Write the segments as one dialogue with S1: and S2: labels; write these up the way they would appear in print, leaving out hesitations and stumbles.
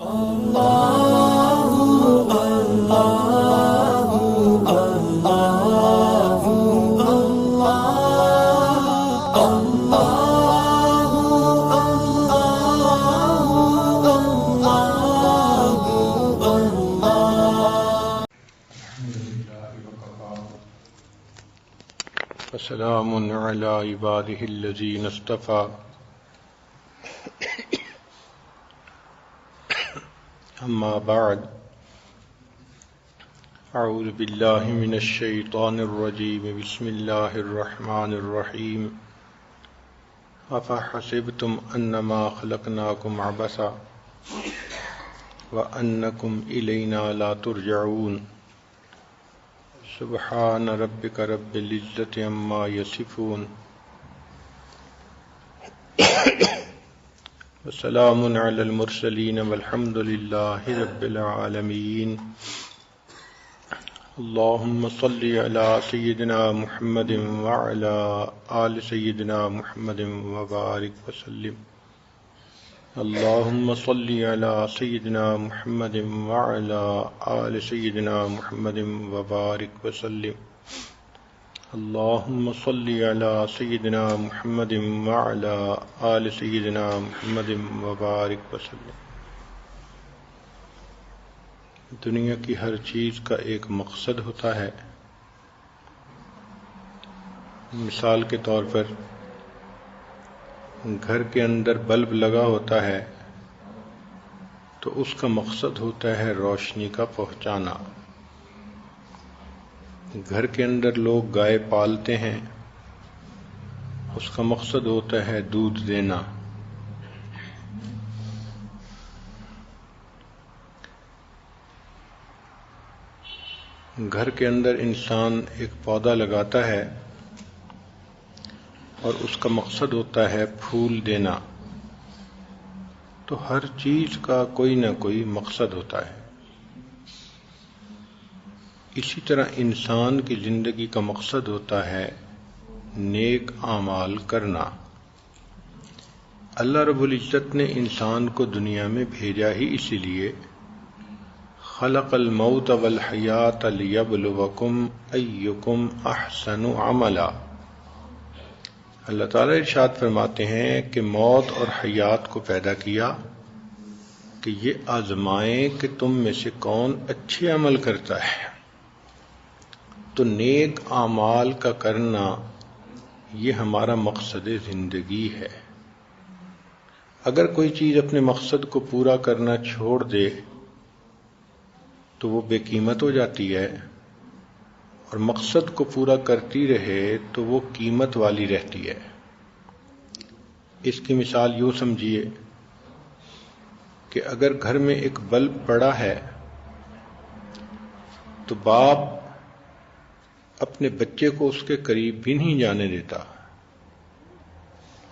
S1: سلام علی عباده الذین اصطفى اما بعد اعوذ باللہ من الشیطان الرجیم بسم اللہ الرحمن الرحیم افحسبتم انما خلقناکم عبثا وانکم الینا لا ترجعون سبحان ربک رب العزت عما یصفون وسلام علی المرسلین والحمد للہ رب العالمین اللہم صل علی سیدنا محمد وعلی آل سیدنا محمد وبارک وسلم اللہم صل علی سیدنا محمد وعلی آل سیدنا محمد وبارک وسلم اللہم صل علی سیدنا محمد وعلی آل سیدنا محمد وبارک وسلم۔ دنیا کی ہر چیز کا ایک مقصد ہوتا ہے۔ مثال کے طور پر گھر کے اندر بلب لگا ہوتا ہے تو اس کا مقصد ہوتا ہے روشنی کا پہنچانا۔ گھر کے اندر لوگ گائے پالتے ہیں، اس کا مقصد ہوتا ہے دودھ دینا۔ گھر کے اندر انسان ایک پودا لگاتا ہے اور اس کا مقصد ہوتا ہے پھول دینا۔ تو ہر چیز کا کوئی نہ کوئی مقصد ہوتا ہے۔ اسی طرح انسان کی زندگی کا مقصد ہوتا ہے نیک اعمال کرنا۔ اللہ رب العزت نے انسان کو دنیا میں بھیجا ہی اسی لیے، خلق الموت والحیات لیبلوکم ایکم احسن عملا۔ اللہ تعالیٰ ارشاد فرماتے ہیں کہ موت اور حیات کو پیدا کیا کہ یہ آزمائیں کہ تم میں سے کون اچھے عمل کرتا ہے۔ تو نیک اعمال کا کرنا یہ ہمارا مقصد زندگی ہے۔ اگر کوئی چیز اپنے مقصد کو پورا کرنا چھوڑ دے تو وہ بے قیمت ہو جاتی ہے، اور مقصد کو پورا کرتی رہے تو وہ قیمت والی رہتی ہے۔ اس کی مثال یوں سمجھیے کہ اگر گھر میں ایک بلب پڑا ہے تو باپ اپنے بچے کو اس کے قریب بھی نہیں جانے دیتا۔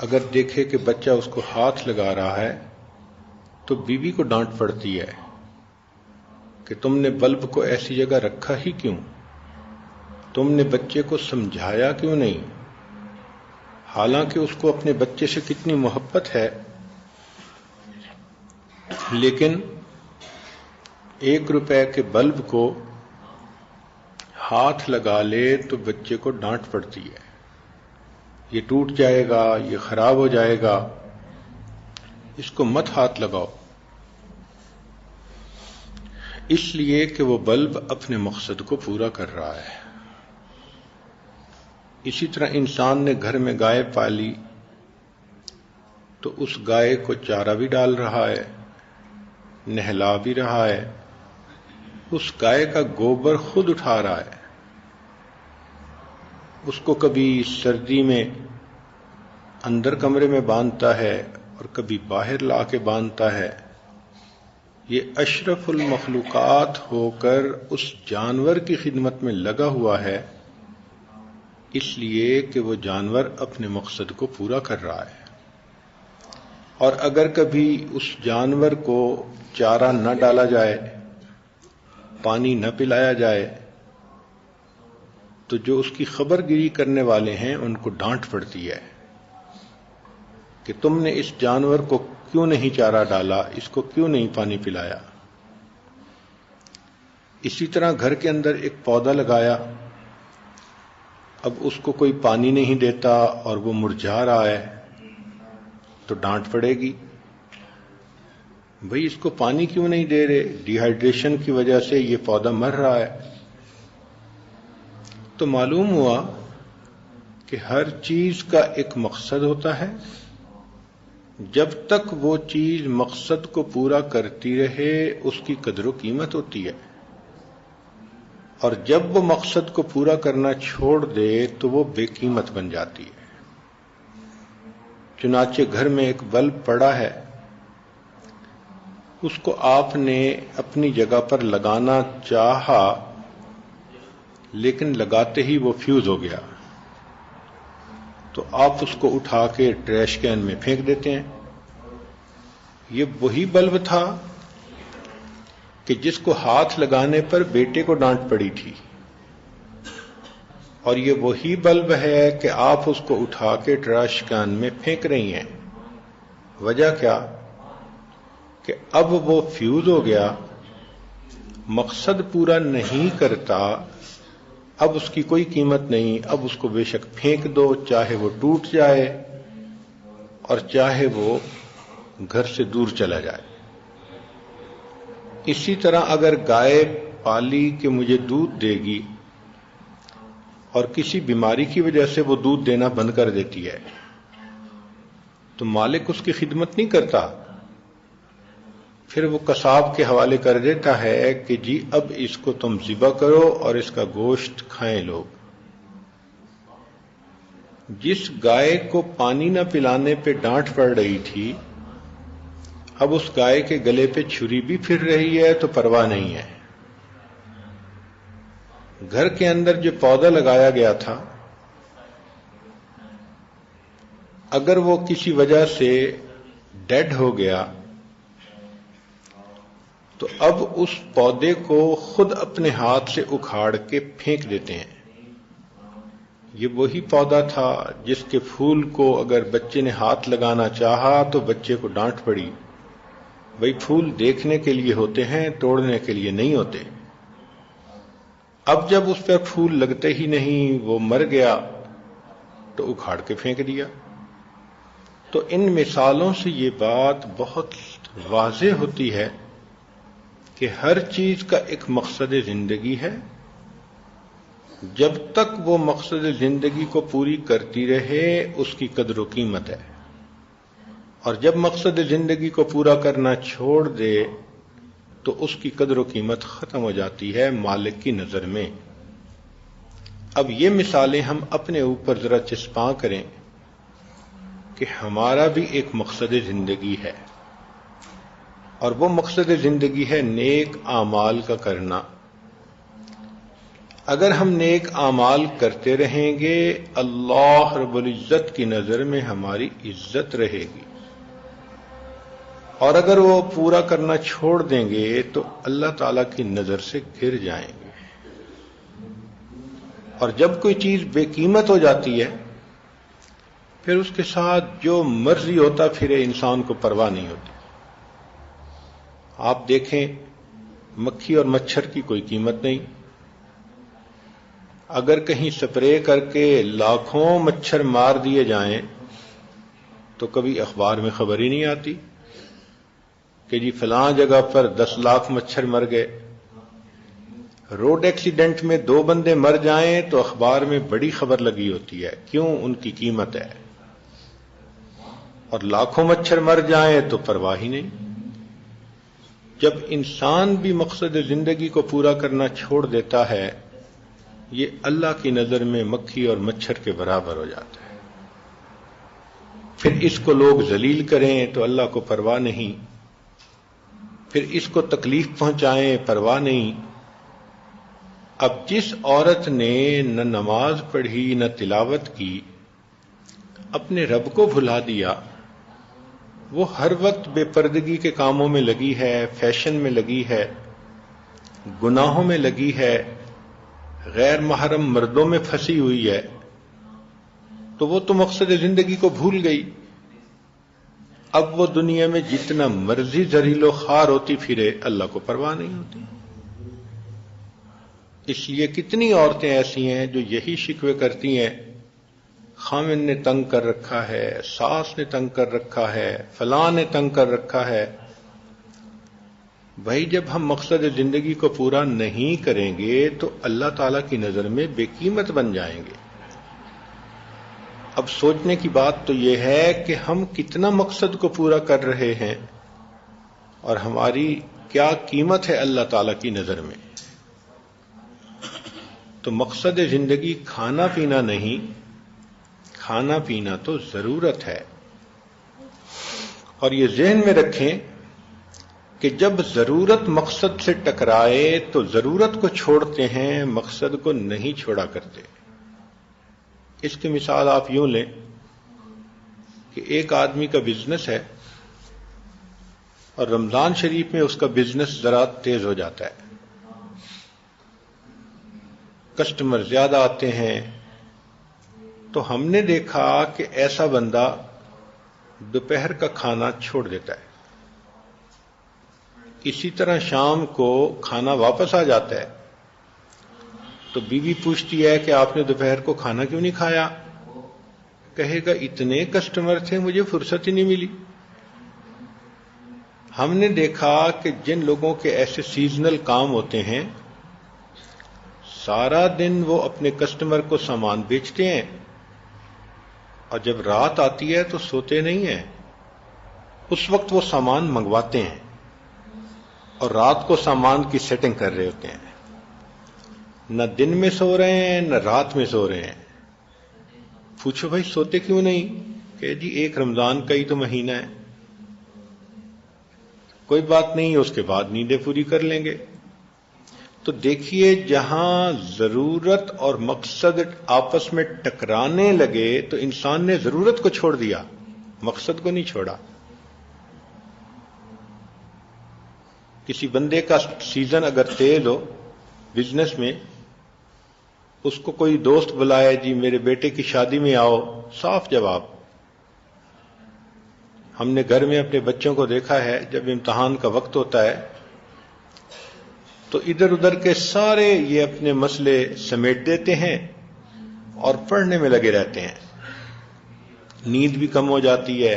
S1: اگر دیکھے کہ بچہ اس کو ہاتھ لگا رہا ہے تو بیوی کو ڈانٹ پڑتی ہے کہ تم نے بلب کو ایسی جگہ رکھا ہی کیوں؟ تم نے بچے کو سمجھایا کیوں نہیں؟ حالانکہ اس کو اپنے بچے سے کتنی محبت ہے، لیکن 1 روپے کے بلب کو ہاتھ لگا لے تو بچے کو ڈانٹ پڑتی ہے، یہ ٹوٹ جائے گا، یہ خراب ہو جائے گا، اس کو مت ہاتھ لگاؤ۔ اس لیے کہ وہ بلب اپنے مقصد کو پورا کر رہا ہے۔ اسی طرح انسان نے گھر میں گائے پالی تو اس گائے کو چارہ بھی ڈال رہا ہے، نہلا بھی رہا ہے، اس گائے کا گوبر خود اٹھا رہا ہے، اس کو کبھی سردی میں اندر کمرے میں باندھتا ہے اور کبھی باہر لا کے باندھتا ہے۔ یہ اشرف المخلوقات ہو کر اس جانور کی خدمت میں لگا ہوا ہے، اس لیے کہ وہ جانور اپنے مقصد کو پورا کر رہا ہے۔ اور اگر کبھی اس جانور کو چارہ نہ ڈالا جائے، پانی نہ پلایا جائے، تو جو اس کی خبر گیری کرنے والے ہیں ان کو ڈانٹ پڑتی ہے کہ تم نے اس جانور کو کیوں نہیں چارہ ڈالا، اس کو کیوں نہیں پانی پلایا۔ اسی طرح گھر کے اندر ایک پودا لگایا، اب اس کو کوئی پانی نہیں دیتا اور وہ مرجھا رہا ہے تو ڈانٹ پڑے گی، بھئی اس کو پانی کیوں نہیں دے رہے، ڈی ہائیڈریشن کی وجہ سے یہ پودا مر رہا ہے۔ تو معلوم ہوا کہ ہر چیز کا ایک مقصد ہوتا ہے، جب تک وہ چیز مقصد کو پورا کرتی رہے اس کی قدر و قیمت ہوتی ہے، اور جب وہ مقصد کو پورا کرنا چھوڑ دے تو وہ بے قیمت بن جاتی ہے۔ چنانچہ گھر میں ایک بلب پڑا ہے، اس کو آپ نے اپنی جگہ پر لگانا چاہا لیکن لگاتے ہی وہ فیوز ہو گیا، تو آپ اس کو اٹھا کے ٹریش کین میں پھینک دیتے ہیں۔ یہ وہی بلب تھا کہ جس کو ہاتھ لگانے پر بیٹے کو ڈانٹ پڑی تھی، اور یہ وہی بلب ہے کہ آپ اس کو اٹھا کے ٹریش کین میں پھینک رہی ہیں۔ وجہ کیا؟ کہ اب وہ فیوز ہو گیا، مقصد پورا نہیں کرتا، اب اس کی کوئی قیمت نہیں، اب اس کو بے شک پھینک دو، چاہے وہ ٹوٹ جائے اور چاہے وہ گھر سے دور چلا جائے۔ اسی طرح اگر گائے پالی کہ مجھے دودھ دے گی اور کسی بیماری کی وجہ سے وہ دودھ دینا بند کر دیتی ہے تو مالک اس کی خدمت نہیں کرتا، پھر وہ قصاب کے حوالے کر دیتا ہے کہ جی اب اس کو تم ذبح کرو اور اس کا گوشت کھائیں لوگ۔ جس گائے کو پانی نہ پلانے پہ ڈانٹ پڑ رہی تھی، اب اس گائے کے گلے پہ چھری بھی پھر رہی ہے تو پرواہ نہیں ہے۔ گھر کے اندر جو پودا لگایا گیا تھا، اگر وہ کسی وجہ سے ڈیڈ ہو گیا تو اب اس پودے کو خود اپنے ہاتھ سے اکھاڑ کے پھینک دیتے ہیں۔ یہ وہی پودا تھا جس کے پھول کو اگر بچے نے ہاتھ لگانا چاہا تو بچے کو ڈانٹ پڑی، بھئی پھول دیکھنے کے لیے ہوتے ہیں، توڑنے کے لیے نہیں ہوتے۔ اب جب اس پر پھول لگتے ہی نہیں، وہ مر گیا تو اکھاڑ کے پھینک دیا۔ تو ان مثالوں سے یہ بات بہت واضح ہوتی ہے کہ ہر چیز کا ایک مقصد زندگی ہے، جب تک وہ مقصد زندگی کو پوری کرتی رہے اس کی قدر و قیمت ہے، اور جب مقصد زندگی کو پورا کرنا چھوڑ دے تو اس کی قدر و قیمت ختم ہو جاتی ہے مالک کی نظر میں۔ اب یہ مثالیں ہم اپنے اوپر ذرا چسپاں کریں کہ ہمارا بھی ایک مقصد زندگی ہے، اور وہ مقصد زندگی ہے نیک اعمال کا کرنا۔ اگر ہم نیک اعمال کرتے رہیں گے، اللہ رب العزت کی نظر میں ہماری عزت رہے گی، اور اگر وہ پورا کرنا چھوڑ دیں گے تو اللہ تعالی کی نظر سے گر جائیں گے۔ اور جب کوئی چیز بے قیمت ہو جاتی ہے، پھر اس کے ساتھ جو مرضی ہوتا پھرے انسان کو پرواہ نہیں ہوتی۔ آپ دیکھیں، مکھی اور مچھر کی کوئی قیمت نہیں، اگر کہیں سپرے کر کے لاکھوں مچھر مار دیے جائیں تو کبھی اخبار میں خبر ہی نہیں آتی کہ جی فلاں جگہ پر 10 لاکھ مچھر مر گئے۔ روڈ ایکسیڈنٹ میں 2 بندے مر جائیں تو اخبار میں بڑی خبر لگی ہوتی ہے، کیوں؟ ان کی قیمت ہے۔ اور لاکھوں مچھر مر جائیں تو پرواہ ہی نہیں۔ جب انسان بھی مقصد زندگی کو پورا کرنا چھوڑ دیتا ہے، یہ اللہ کی نظر میں مکھی اور مچھر کے برابر ہو جاتا ہے۔ پھر اس کو لوگ ذلیل کریں تو اللہ کو پرواہ نہیں، پھر اس کو تکلیف پہنچائیں پرواہ نہیں۔ اب جس عورت نے نہ نماز پڑھی نہ تلاوت کی، اپنے رب کو بھلا دیا، وہ ہر وقت بے پردگی کے کاموں میں لگی ہے، فیشن میں لگی ہے، گناہوں میں لگی ہے، غیر محرم مردوں میں پھنسی ہوئی ہے، تو وہ تو مقصد زندگی کو بھول گئی۔ اب وہ دنیا میں جتنا مرضی ذلیل و خوار ہوتی پھرے، اللہ کو پرواہ نہیں ہوتی۔ اس لیے کتنی عورتیں ایسی ہیں جو یہی شکوے کرتی ہیں، خامن نے تنگ کر رکھا ہے، ساس نے تنگ کر رکھا ہے، فلاں نے تنگ کر رکھا ہے۔ بھائی جب ہم مقصد زندگی کو پورا نہیں کریں گے تو اللہ تعالیٰ کی نظر میں بے قیمت بن جائیں گے۔ اب سوچنے کی بات تو یہ ہے کہ ہم کتنا مقصد کو پورا کر رہے ہیں اور ہماری کیا قیمت ہے اللہ تعالیٰ کی نظر میں۔ تو مقصد زندگی کھانا پینا نہیں، کھانا پینا تو ضرورت ہے۔ اور یہ ذہن میں رکھیں کہ جب ضرورت مقصد سے ٹکرائے تو ضرورت کو چھوڑتے ہیں، مقصد کو نہیں چھوڑا کرتے۔ اس کی مثال آپ یوں لیں کہ ایک آدمی کا بزنس ہے اور رمضان شریف میں اس کا بزنس ذرا تیز ہو جاتا ہے، کسٹمر زیادہ آتے ہیں، تو ہم نے دیکھا کہ ایسا بندہ دوپہر کا کھانا چھوڑ دیتا ہے، اسی طرح شام کو کھانا واپس آ جاتا ہے، تو بیوی پوچھتی ہے کہ آپ نے دوپہر کو کھانا کیوں نہیں کھایا؟ کہے گا اتنے کسٹمر تھے مجھے فرصت ہی نہیں ملی۔ ہم نے دیکھا کہ جن لوگوں کے ایسے سیزنل کام ہوتے ہیں، سارا دن وہ اپنے کسٹمر کو سامان بیچتے ہیں اور جب رات آتی ہے تو سوتے نہیں ہیں، اس وقت وہ سامان منگواتے ہیں اور رات کو سامان کی سیٹنگ کر رہے ہوتے ہیں، نہ دن میں سو رہے ہیں نہ رات میں سو رہے ہیں۔ پوچھو بھائی سوتے کیوں نہیں؟ کہ جی ایک رمضان کا ہی تو مہینہ ہے، کوئی بات نہیں، اس کے بعد نیندیں پوری کر لیں گے۔ تو دیکھیے جہاں ضرورت اور مقصد آپس میں ٹکرانے لگے تو انسان نے ضرورت کو چھوڑ دیا، مقصد کو نہیں چھوڑا۔ کسی بندے کا سیزن اگر تیز ہو بزنس میں، اس کو کوئی دوست بلائے جی میرے بیٹے کی شادی میں آؤ، صاف جواب۔ ہم نے گھر میں اپنے بچوں کو دیکھا ہے جب امتحان کا وقت ہوتا ہے تو ادھر ادھر کے سارے یہ اپنے مسئلے سمیٹ دیتے ہیں اور پڑھنے میں لگے رہتے ہیں، نیند بھی کم ہو جاتی ہے،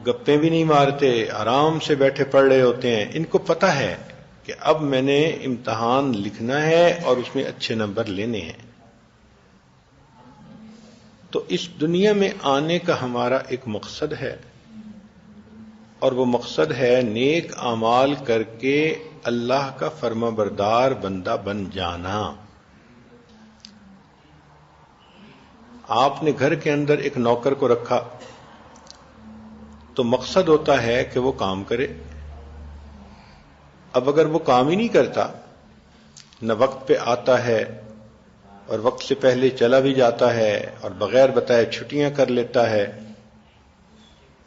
S1: گپیں بھی نہیں مارتے، آرام سے بیٹھے پڑھ رہے ہوتے ہیں۔ ان کو پتہ ہے کہ اب میں نے امتحان لکھنا ہے اور اس میں اچھے نمبر لینے ہیں۔ تو اس دنیا میں آنے کا ہمارا ایک مقصد ہے، اور وہ مقصد ہے نیک اعمال کر کے اللہ کا فرما بردار بندہ بن جانا۔ آپ نے گھر کے اندر ایک نوکر کو رکھا تو مقصد ہوتا ہے کہ وہ کام کرے۔ اب اگر وہ کام ہی نہیں کرتا، نہ وقت پہ آتا ہے اور وقت سے پہلے چلا بھی جاتا ہے اور بغیر بتائے چھٹیاں کر لیتا ہے،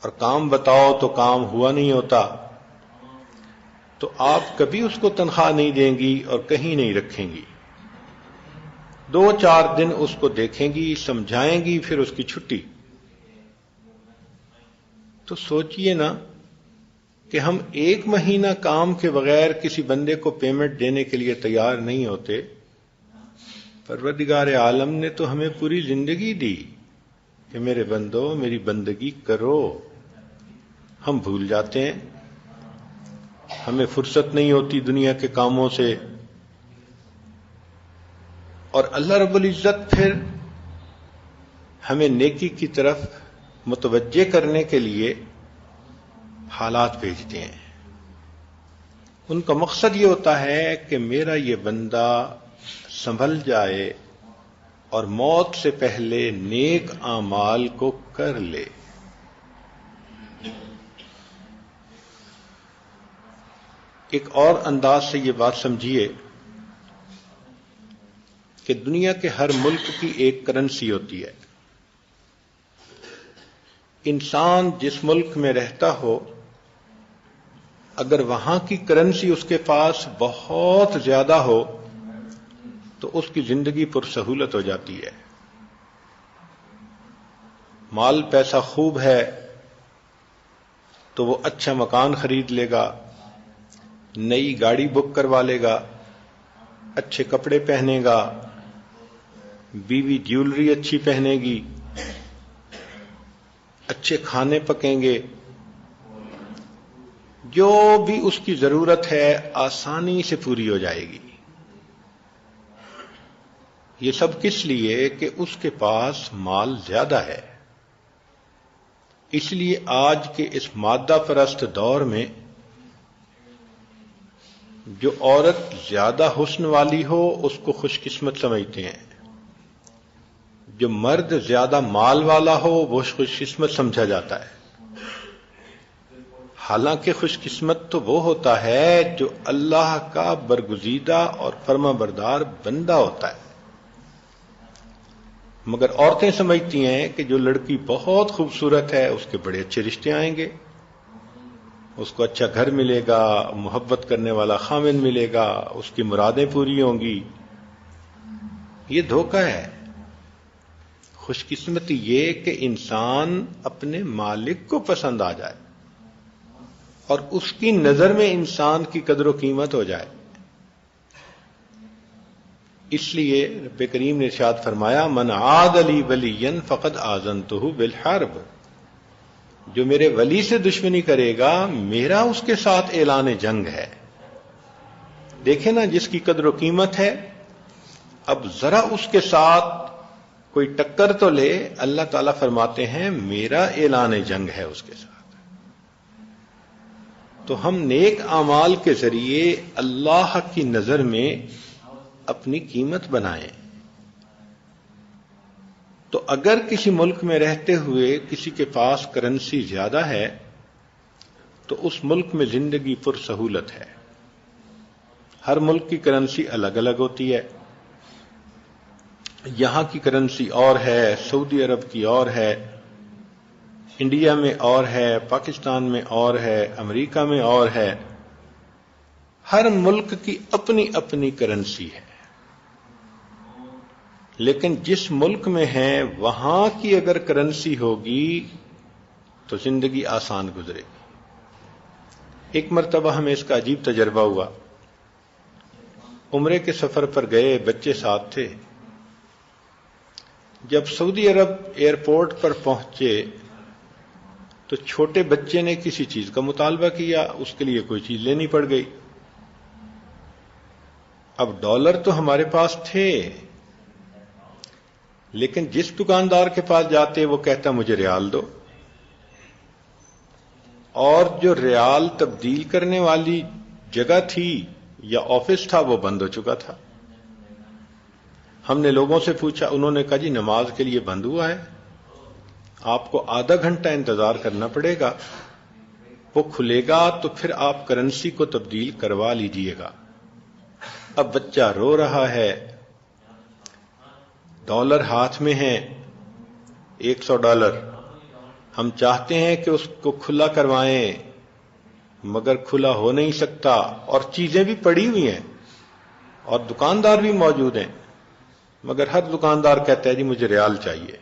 S1: اور کام بتاؤ تو کام ہوا نہیں ہوتا، تو آپ کبھی اس کو تنخواہ نہیں دیں گی اور کہیں نہیں رکھیں گی۔ 2-4 دن اس کو دیکھیں گی، سمجھائیں گی، پھر اس کی چھٹی۔ تو سوچئے نا کہ ہم 1 مہینہ کام کے بغیر کسی بندے کو پیمنٹ دینے کے لیے تیار نہیں ہوتے، پروردگار عالم نے تو ہمیں پوری زندگی دی کہ میرے بندو میری بندگی کرو۔ ہم بھول جاتے ہیں، ہمیں فرصت نہیں ہوتی دنیا کے کاموں سے، اور اللہ رب العزت پھر ہمیں نیکی کی طرف متوجہ کرنے کے لیے حالات بھیجتے ہیں۔ ان کا مقصد یہ ہوتا ہے کہ میرا یہ بندہ سنبھل جائے اور موت سے پہلے نیک اعمال کو کر لے۔ ایک اور انداز سے یہ بات سمجھیے کہ دنیا کے ہر ملک کی ایک کرنسی ہوتی ہے۔ انسان جس ملک میں رہتا ہو، اگر وہاں کی کرنسی اس کے پاس بہت زیادہ ہو تو اس کی زندگی پرسہولت ہو جاتی ہے۔ مال پیسہ خوب ہے تو وہ اچھا مکان خرید لے گا، نئی گاڑی بک کروا لے گا، اچھے کپڑے پہنے گا، بیوی جیولری اچھی پہنے گی، اچھے کھانے پکیں گے، جو بھی اس کی ضرورت ہے آسانی سے پوری ہو جائے گی۔ یہ سب کس لیے؟ کہ اس کے پاس مال زیادہ ہے۔ اس لیے آج کے اس مادہ پرست دور میں جو عورت زیادہ حسن والی ہو اس کو خوش قسمت سمجھتے ہیں، جو مرد زیادہ مال والا ہو وہ خوش قسمت سمجھا جاتا ہے۔ حالانکہ خوش قسمت تو وہ ہوتا ہے جو اللہ کا برگزیدہ اور فرما بردار بندہ ہوتا ہے۔ مگر عورتیں سمجھتی ہیں کہ جو لڑکی بہت خوبصورت ہے اس کے بڑے اچھے رشتے آئیں گے، اس کو اچھا گھر ملے گا، محبت کرنے والا خامن ملے گا، اس کی مرادیں پوری ہوں گی۔ یہ دھوکہ ہے۔ خوش قسمتی یہ کہ انسان اپنے مالک کو پسند آ جائے اور اس کی نظر میں انسان کی قدر و قیمت ہو جائے۔ اس لیے رب کریم نے ارشاد فرمایا من عاد لی ولیا فقد آذنتہ بالحرب، جو میرے ولی سے دشمنی کرے گا میرا اس کے ساتھ اعلان جنگ ہے۔ دیکھیں نا، جس کی قدر و قیمت ہے، اب ذرا اس کے ساتھ کوئی ٹکر تو لے، اللہ تعالیٰ فرماتے ہیں میرا اعلان جنگ ہے اس کے ساتھ۔ تو ہم نیک اعمال کے ذریعے اللہ کی نظر میں اپنی قیمت بنائیں۔ تو اگر کسی ملک میں رہتے ہوئے کسی کے پاس کرنسی زیادہ ہے تو اس ملک میں زندگی پر سہولت ہے۔ ہر ملک کی کرنسی الگ الگ ہوتی ہے۔ یہاں کی کرنسی اور ہے، سعودی عرب کی اور ہے، انڈیا میں اور ہے، پاکستان میں اور ہے، امریکہ میں اور ہے۔ ہر ملک کی اپنی اپنی کرنسی ہے، لیکن جس ملک میں ہیں وہاں کی اگر کرنسی ہوگی تو زندگی آسان گزرے گی۔ ایک مرتبہ ہمیں اس کا عجیب تجربہ ہوا۔ عمرے کے سفر پر گئے، بچے ساتھ تھے۔ جب سعودی عرب ایئرپورٹ پر پہنچے تو چھوٹے بچے نے کسی چیز کا مطالبہ کیا، اس کے لیے کوئی چیز لینی پڑ گئی۔ اب ڈالر تو ہمارے پاس تھے، لیکن جس دکاندار کے پاس جاتے وہ کہتا مجھے ریال دو، اور جو ریال تبدیل کرنے والی جگہ تھی یا آفس تھا وہ بند ہو چکا تھا۔ ہم نے لوگوں سے پوچھا، انہوں نے کہا جی نماز کے لیے بند ہوا ہے، آپ کو آدھا گھنٹہ انتظار کرنا پڑے گا، وہ کھلے گا تو پھر آپ کرنسی کو تبدیل کروا لیجئے گا۔ اب بچہ رو رہا ہے، ڈالر ہاتھ میں ہیں، $100، ہم چاہتے ہیں کہ اس کو کھلا کروائیں مگر کھلا ہو نہیں سکتا، اور چیزیں بھی پڑی ہوئی ہیں اور دکاندار بھی موجود ہیں، مگر ہر دکاندار کہتا ہے جی مجھے ریال چاہیے۔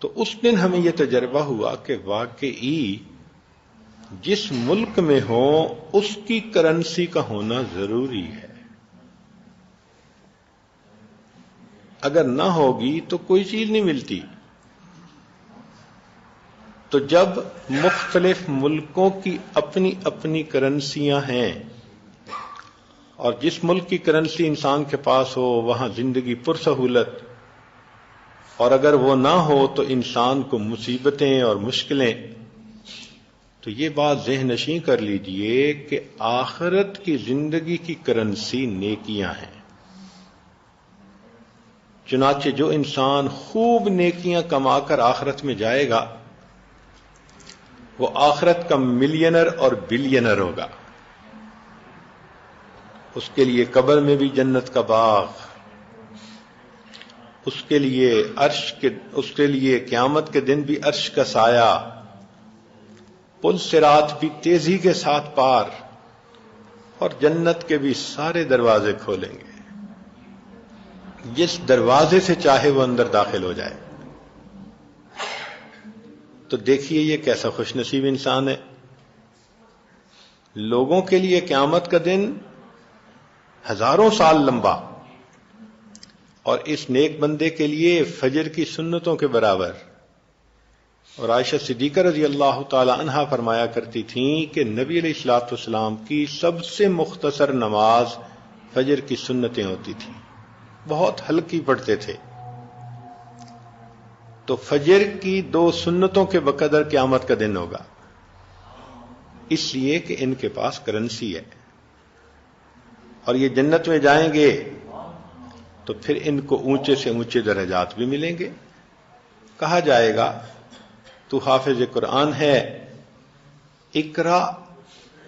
S1: تو اس دن ہمیں یہ تجربہ ہوا کہ واقعی جس ملک میں ہو اس کی کرنسی کا ہونا ضروری ہے، اگر نہ ہوگی تو کوئی چیز نہیں ملتی۔ تو جب مختلف ملکوں کی اپنی اپنی کرنسیاں ہیں اور جس ملک کی کرنسی انسان کے پاس ہو وہاں زندگی پر سہولت، اور اگر وہ نہ ہو تو انسان کو مصیبتیں اور مشکلیں، تو یہ بات ذہن نشین کر لیجئے کہ آخرت کی زندگی کی کرنسی نیکیاں ہیں۔ چنانچہ جو انسان خوب نیکیاں کما کر آخرت میں جائے گا وہ آخرت کا ملینر اور بلینر ہوگا۔ اس کے لیے قبر میں بھی جنت کا باغ، اس کے لیے قیامت کے دن بھی عرش کا سایہ، پل صراط بھی تیزی کے ساتھ پار، اور جنت کے بھی سارے دروازے کھولیں گے، جس دروازے سے چاہے وہ اندر داخل ہو جائے۔ تو دیکھیے یہ کیسا خوش نصیب انسان ہے. لوگوں کے لیے قیامت کا دن ہزاروں سال لمبا، اور اس نیک بندے کے لیے فجر کی سنتوں کے برابر. اور عائشہ صدیقہ رضی اللہ تعالی عنہا فرمایا کرتی تھیں کہ نبی علیہ الصلوۃ والسلام کی سب سے مختصر نماز فجر کی سنتیں ہوتی تھیں، بہت ہلکی پڑھتے تھے. تو فجر کی 2 سنتوں کے بقدر قیامت کا دن ہوگا، اس لیے کہ ان کے پاس کرنسی ہے، اور یہ جنت میں جائیں گے تو پھر ان کو اونچے سے اونچے درجات بھی ملیں گے. کہا جائے گا تو حافظ قرآن ہے، اقرا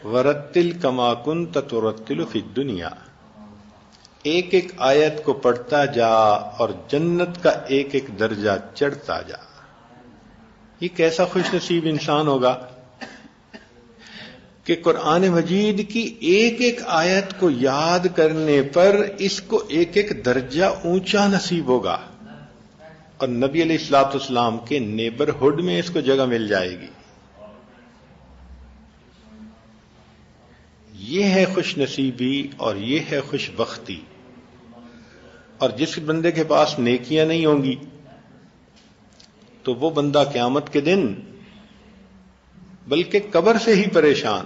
S1: ورتل کما کنت ترتل فی الدنیا، ایک ایک آیت کو پڑھتا جا اور جنت کا ایک ایک درجہ چڑھتا جا. یہ کیسا خوش نصیب انسان ہوگا کہ قرآن مجید کی ایک ایک آیت کو یاد کرنے پر اس کو ایک ایک درجہ اونچا نصیب ہوگا، اور نبی علیہ الصلوۃ والسلام کے نیبرہڈ میں اس کو جگہ مل جائے گی. یہ ہے خوش نصیبی اور یہ ہے خوش بختی. اور جس بندے کے پاس نیکیاں نہیں ہوں گی تو وہ بندہ قیامت کے دن بلکہ قبر سے ہی پریشان.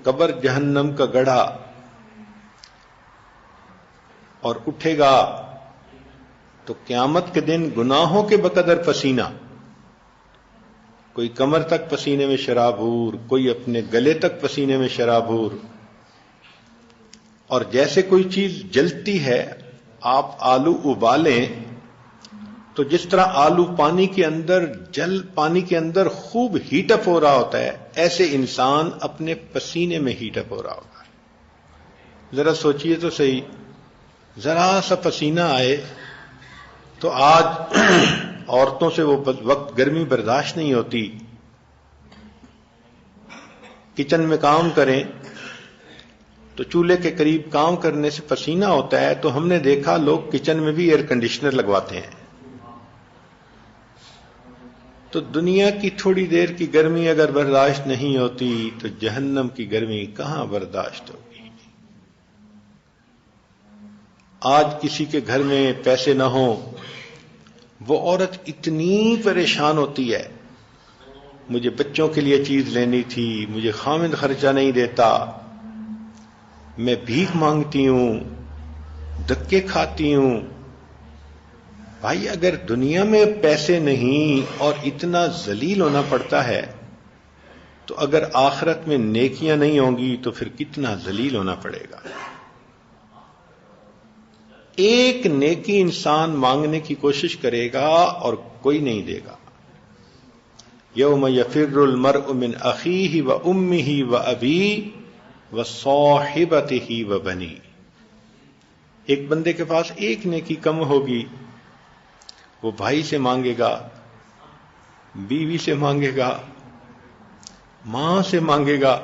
S1: قبر جہنم کا گڑھا، اور اٹھے گا تو قیامت کے دن گناہوں کے بقدر پسینہ، کوئی کمر تک پسینے میں شرابور، کوئی اپنے گلے تک پسینے میں شرابور. اور جیسے کوئی چیز جلتی ہے، آپ آلو ابالیں تو جس طرح آلو پانی کے اندر خوب ہیٹ اپ ہو رہا ہوتا ہے، ایسے انسان اپنے پسینے میں ہیٹ اپ ہو رہا ہوگا. ذرا سوچئے تو صحیح، ذرا سا پسینہ آئے تو آج عورتوں سے وہ وقت گرمی برداشت نہیں ہوتی. کچن میں کام کریں تو چولہے کے قریب کام کرنے سے پسینہ ہوتا ہے، تو ہم نے دیکھا لوگ کچن میں بھی ایئر کنڈیشنر لگواتے ہیں. تو دنیا کی تھوڑی دیر کی گرمی اگر برداشت نہیں ہوتی تو جہنم کی گرمی کہاں برداشت ہوگی. آج کسی کے گھر میں پیسے نہ ہوں، وہ عورت اتنی پریشان ہوتی ہے، مجھے بچوں کے لیے چیز لینی تھی، مجھے خامند خرچہ نہیں دیتا، میں بھیک مانگتی ہوں، دھکے کھاتی ہوں. بھائی اگر دنیا میں پیسے نہیں اور اتنا ذلیل ہونا پڑتا ہے تو اگر آخرت میں نیکیاں نہیں ہوں گی تو پھر کتنا ذلیل ہونا پڑے گا. ایک نیکی انسان مانگنے کی کوشش کرے گا اور کوئی نہیں دے گا. یوم یفر المرء من اخیہ و امہ و ابیہ و صاحبتہ و بنیہ. ایک بندے کے پاس ایک نیکی کم ہوگی، وہ بھائی سے مانگے گا، بیوی سے مانگے گا، ماں سے مانگے گا.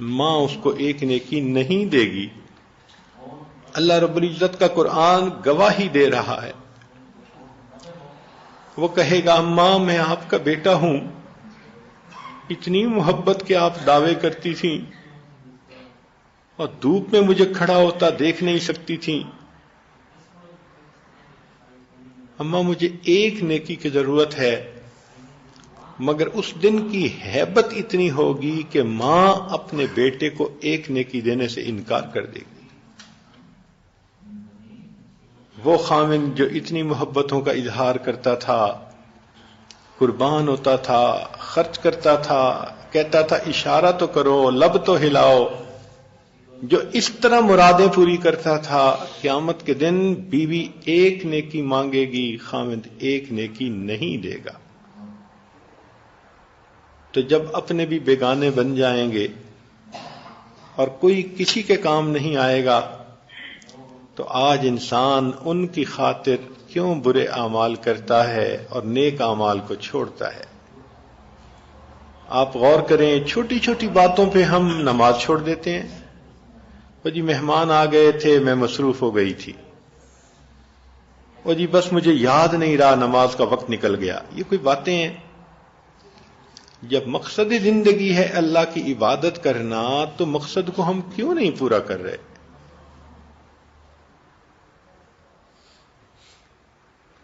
S1: ماں اس کو ایک نیکی نہیں دے گی. اللہ رب العزت کا قرآن گواہی دے رہا ہے. وہ کہے گا ماں میں آپ کا بیٹا ہوں، اتنی محبت کے آپ دعوے کرتی تھیں اور دھوپ میں مجھے کھڑا ہوتا دیکھ نہیں سکتی تھیں. اماں مجھے ایک نیکی کی ضرورت ہے. مگر اس دن کی ہیبت اتنی ہوگی کہ ماں اپنے بیٹے کو ایک نیکی دینے سے انکار کر دے گی. وہ خامند جو اتنی محبتوں کا اظہار کرتا تھا، قربان ہوتا تھا، خرچ کرتا تھا، کہتا تھا اشارہ تو کرو، لب تو ہلاؤ، جو اس طرح مرادیں پوری کرتا تھا، قیامت کے دن بیوی ایک نیکی مانگے گی، خامند ایک نیکی نہیں دے گا. تو جب اپنے بھی بیگانے بن جائیں گے اور کوئی کسی کے کام نہیں آئے گا، تو آج انسان ان کی خاطر کیوں برے اعمال کرتا ہے اور نیک اعمال کو چھوڑتا ہے. آپ غور کریں، چھوٹی چھوٹی باتوں پہ ہم نماز چھوڑ دیتے ہیں. جی مہمان آ گئے تھے، میں مصروف ہو گئی تھی. اور جی بس مجھے یاد نہیں رہا، نماز کا وقت نکل گیا. یہ کوئی باتیں ہیں؟ جب مقصد زندگی ہے اللہ کی عبادت کرنا، تو مقصد کو ہم کیوں نہیں پورا کر رہے؟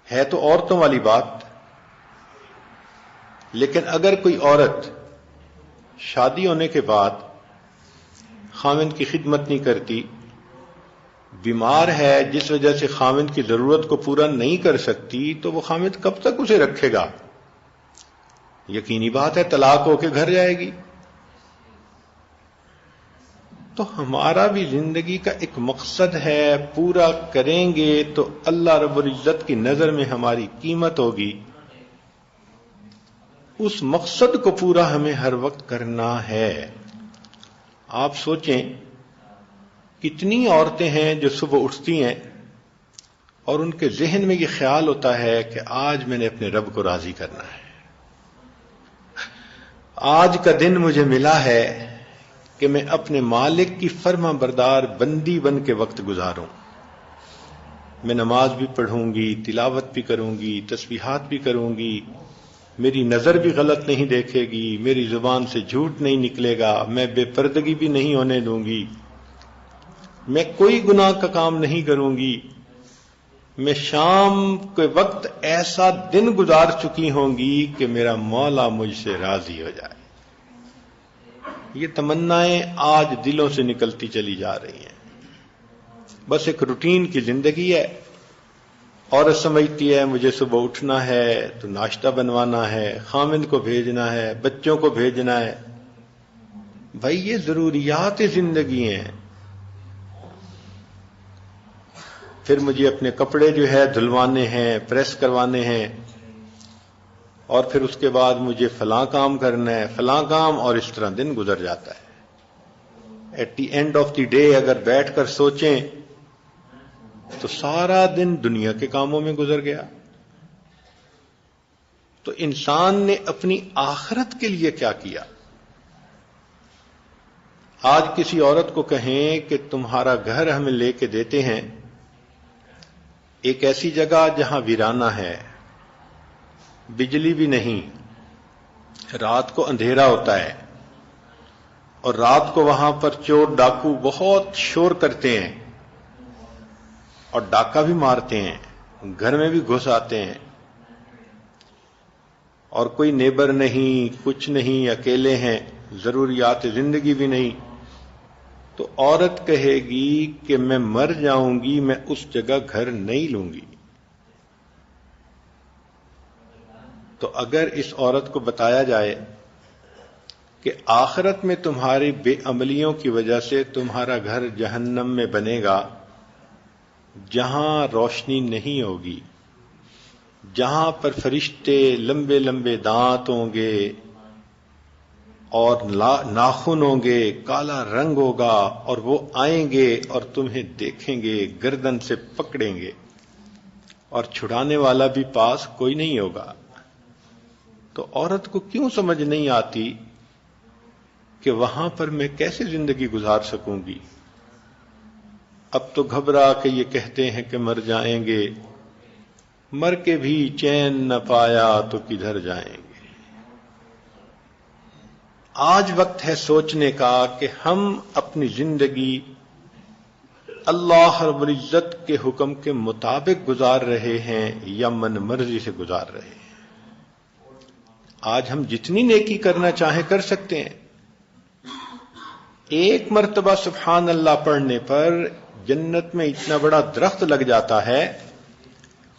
S1: ہے تو عورتوں والی بات، لیکن اگر کوئی عورت شادی ہونے کے بعد خاوند کی خدمت نہیں کرتی، بیمار ہے جس وجہ سے خاوند کی ضرورت کو پورا نہیں کر سکتی، تو وہ خاوند کب تک اسے رکھے گا؟ یقینی بات ہے طلاق ہو کے گھر جائے گی. تو ہمارا بھی زندگی کا ایک مقصد ہے، پورا کریں گے تو اللہ رب العزت کی نظر میں ہماری قیمت ہوگی. اس مقصد کو پورا ہمیں ہر وقت کرنا ہے. آپ سوچیں کتنی عورتیں ہیں جو صبح اٹھتی ہیں اور ان کے ذہن میں یہ خیال ہوتا ہے کہ آج میں نے اپنے رب کو راضی کرنا ہے، آج کا دن مجھے ملا ہے کہ میں اپنے مالک کی فرما بردار بندی بن کے وقت گزاروں. میں نماز بھی پڑھوں گی، تلاوت بھی کروں گی، تسبیحات بھی کروں گی، میری نظر بھی غلط نہیں دیکھے گی، میری زبان سے جھوٹ نہیں نکلے گا، میں بے پردگی بھی نہیں ہونے دوں گی، میں کوئی گناہ کا کام نہیں کروں گی. میں شام کے وقت ایسا دن گزار چکی ہوں گی کہ میرا مولا مجھ سے راضی ہو جائے. یہ تمنائیں آج دلوں سے نکلتی چلی جا رہی ہیں. بس ایک روٹین کی زندگی ہے. عورت سمجھتی ہے مجھے صبح اٹھنا ہے تو ناشتہ بنوانا ہے، خامند کو بھیجنا ہے، بچوں کو بھیجنا ہے. بھائی یہ ضروریات زندگی ہیں. پھر مجھے اپنے کپڑے جو ہے دھلوانے ہیں، پریس کروانے ہیں، اور پھر اس کے بعد مجھے فلاں کام کرنا ہے، فلاں کام، اور اس طرح دن گزر جاتا ہے. At the end of the day اگر بیٹھ کر سوچیں تو سارا دن دنیا کے کاموں میں گزر گیا. تو انسان نے اپنی آخرت کے لیے کیا کیا؟ آج کسی عورت کو کہیں کہ تمہارا گھر ہمیں لے کے دیتے ہیں ایک ایسی جگہ جہاں ویرانہ ہے، بجلی بھی نہیں، رات کو اندھیرا ہوتا ہے، اور رات کو وہاں پر چور ڈاکو بہت شور کرتے ہیں اور ڈاکہ بھی مارتے ہیں، گھر میں بھی گھس آتے ہیں، اور کوئی نیبر نہیں، کچھ نہیں، اکیلے ہیں، ضروریات زندگی بھی نہیں. تو عورت کہے گی کہ میں مر جاؤں گی، میں اس جگہ گھر نہیں لوں گی. تو اگر اس عورت کو بتایا جائے کہ آخرت میں تمہاری بے عملیوں کی وجہ سے تمہارا گھر جہنم میں بنے گا، جہاں روشنی نہیں ہوگی، جہاں پر فرشتے لمبے لمبے دانت ہوں گے اور ناخن ہوں گے، کالا رنگ ہوگا، اور وہ آئیں گے اور تمہیں دیکھیں گے، گردن سے پکڑیں گے، اور چھڑانے والا بھی پاس کوئی نہیں ہوگا. تو عورت کو کیوں سمجھ نہیں آتی کہ وہاں پر میں کیسے زندگی گزار سکوں گی؟ اب تو گھبرا کے یہ کہتے ہیں کہ مر جائیں گے، مر کے بھی چین نہ پایا تو کدھر جائیں گے. آج وقت ہے سوچنے کا کہ ہم اپنی زندگی اللہ رب العزت کے حکم کے مطابق گزار رہے ہیں یا من مرضی سے گزار رہے ہیں. آج ہم جتنی نیکی کرنا چاہیں کر سکتے ہیں. ایک مرتبہ سبحان اللہ پڑھنے پر جنت میں اتنا بڑا درخت لگ جاتا ہے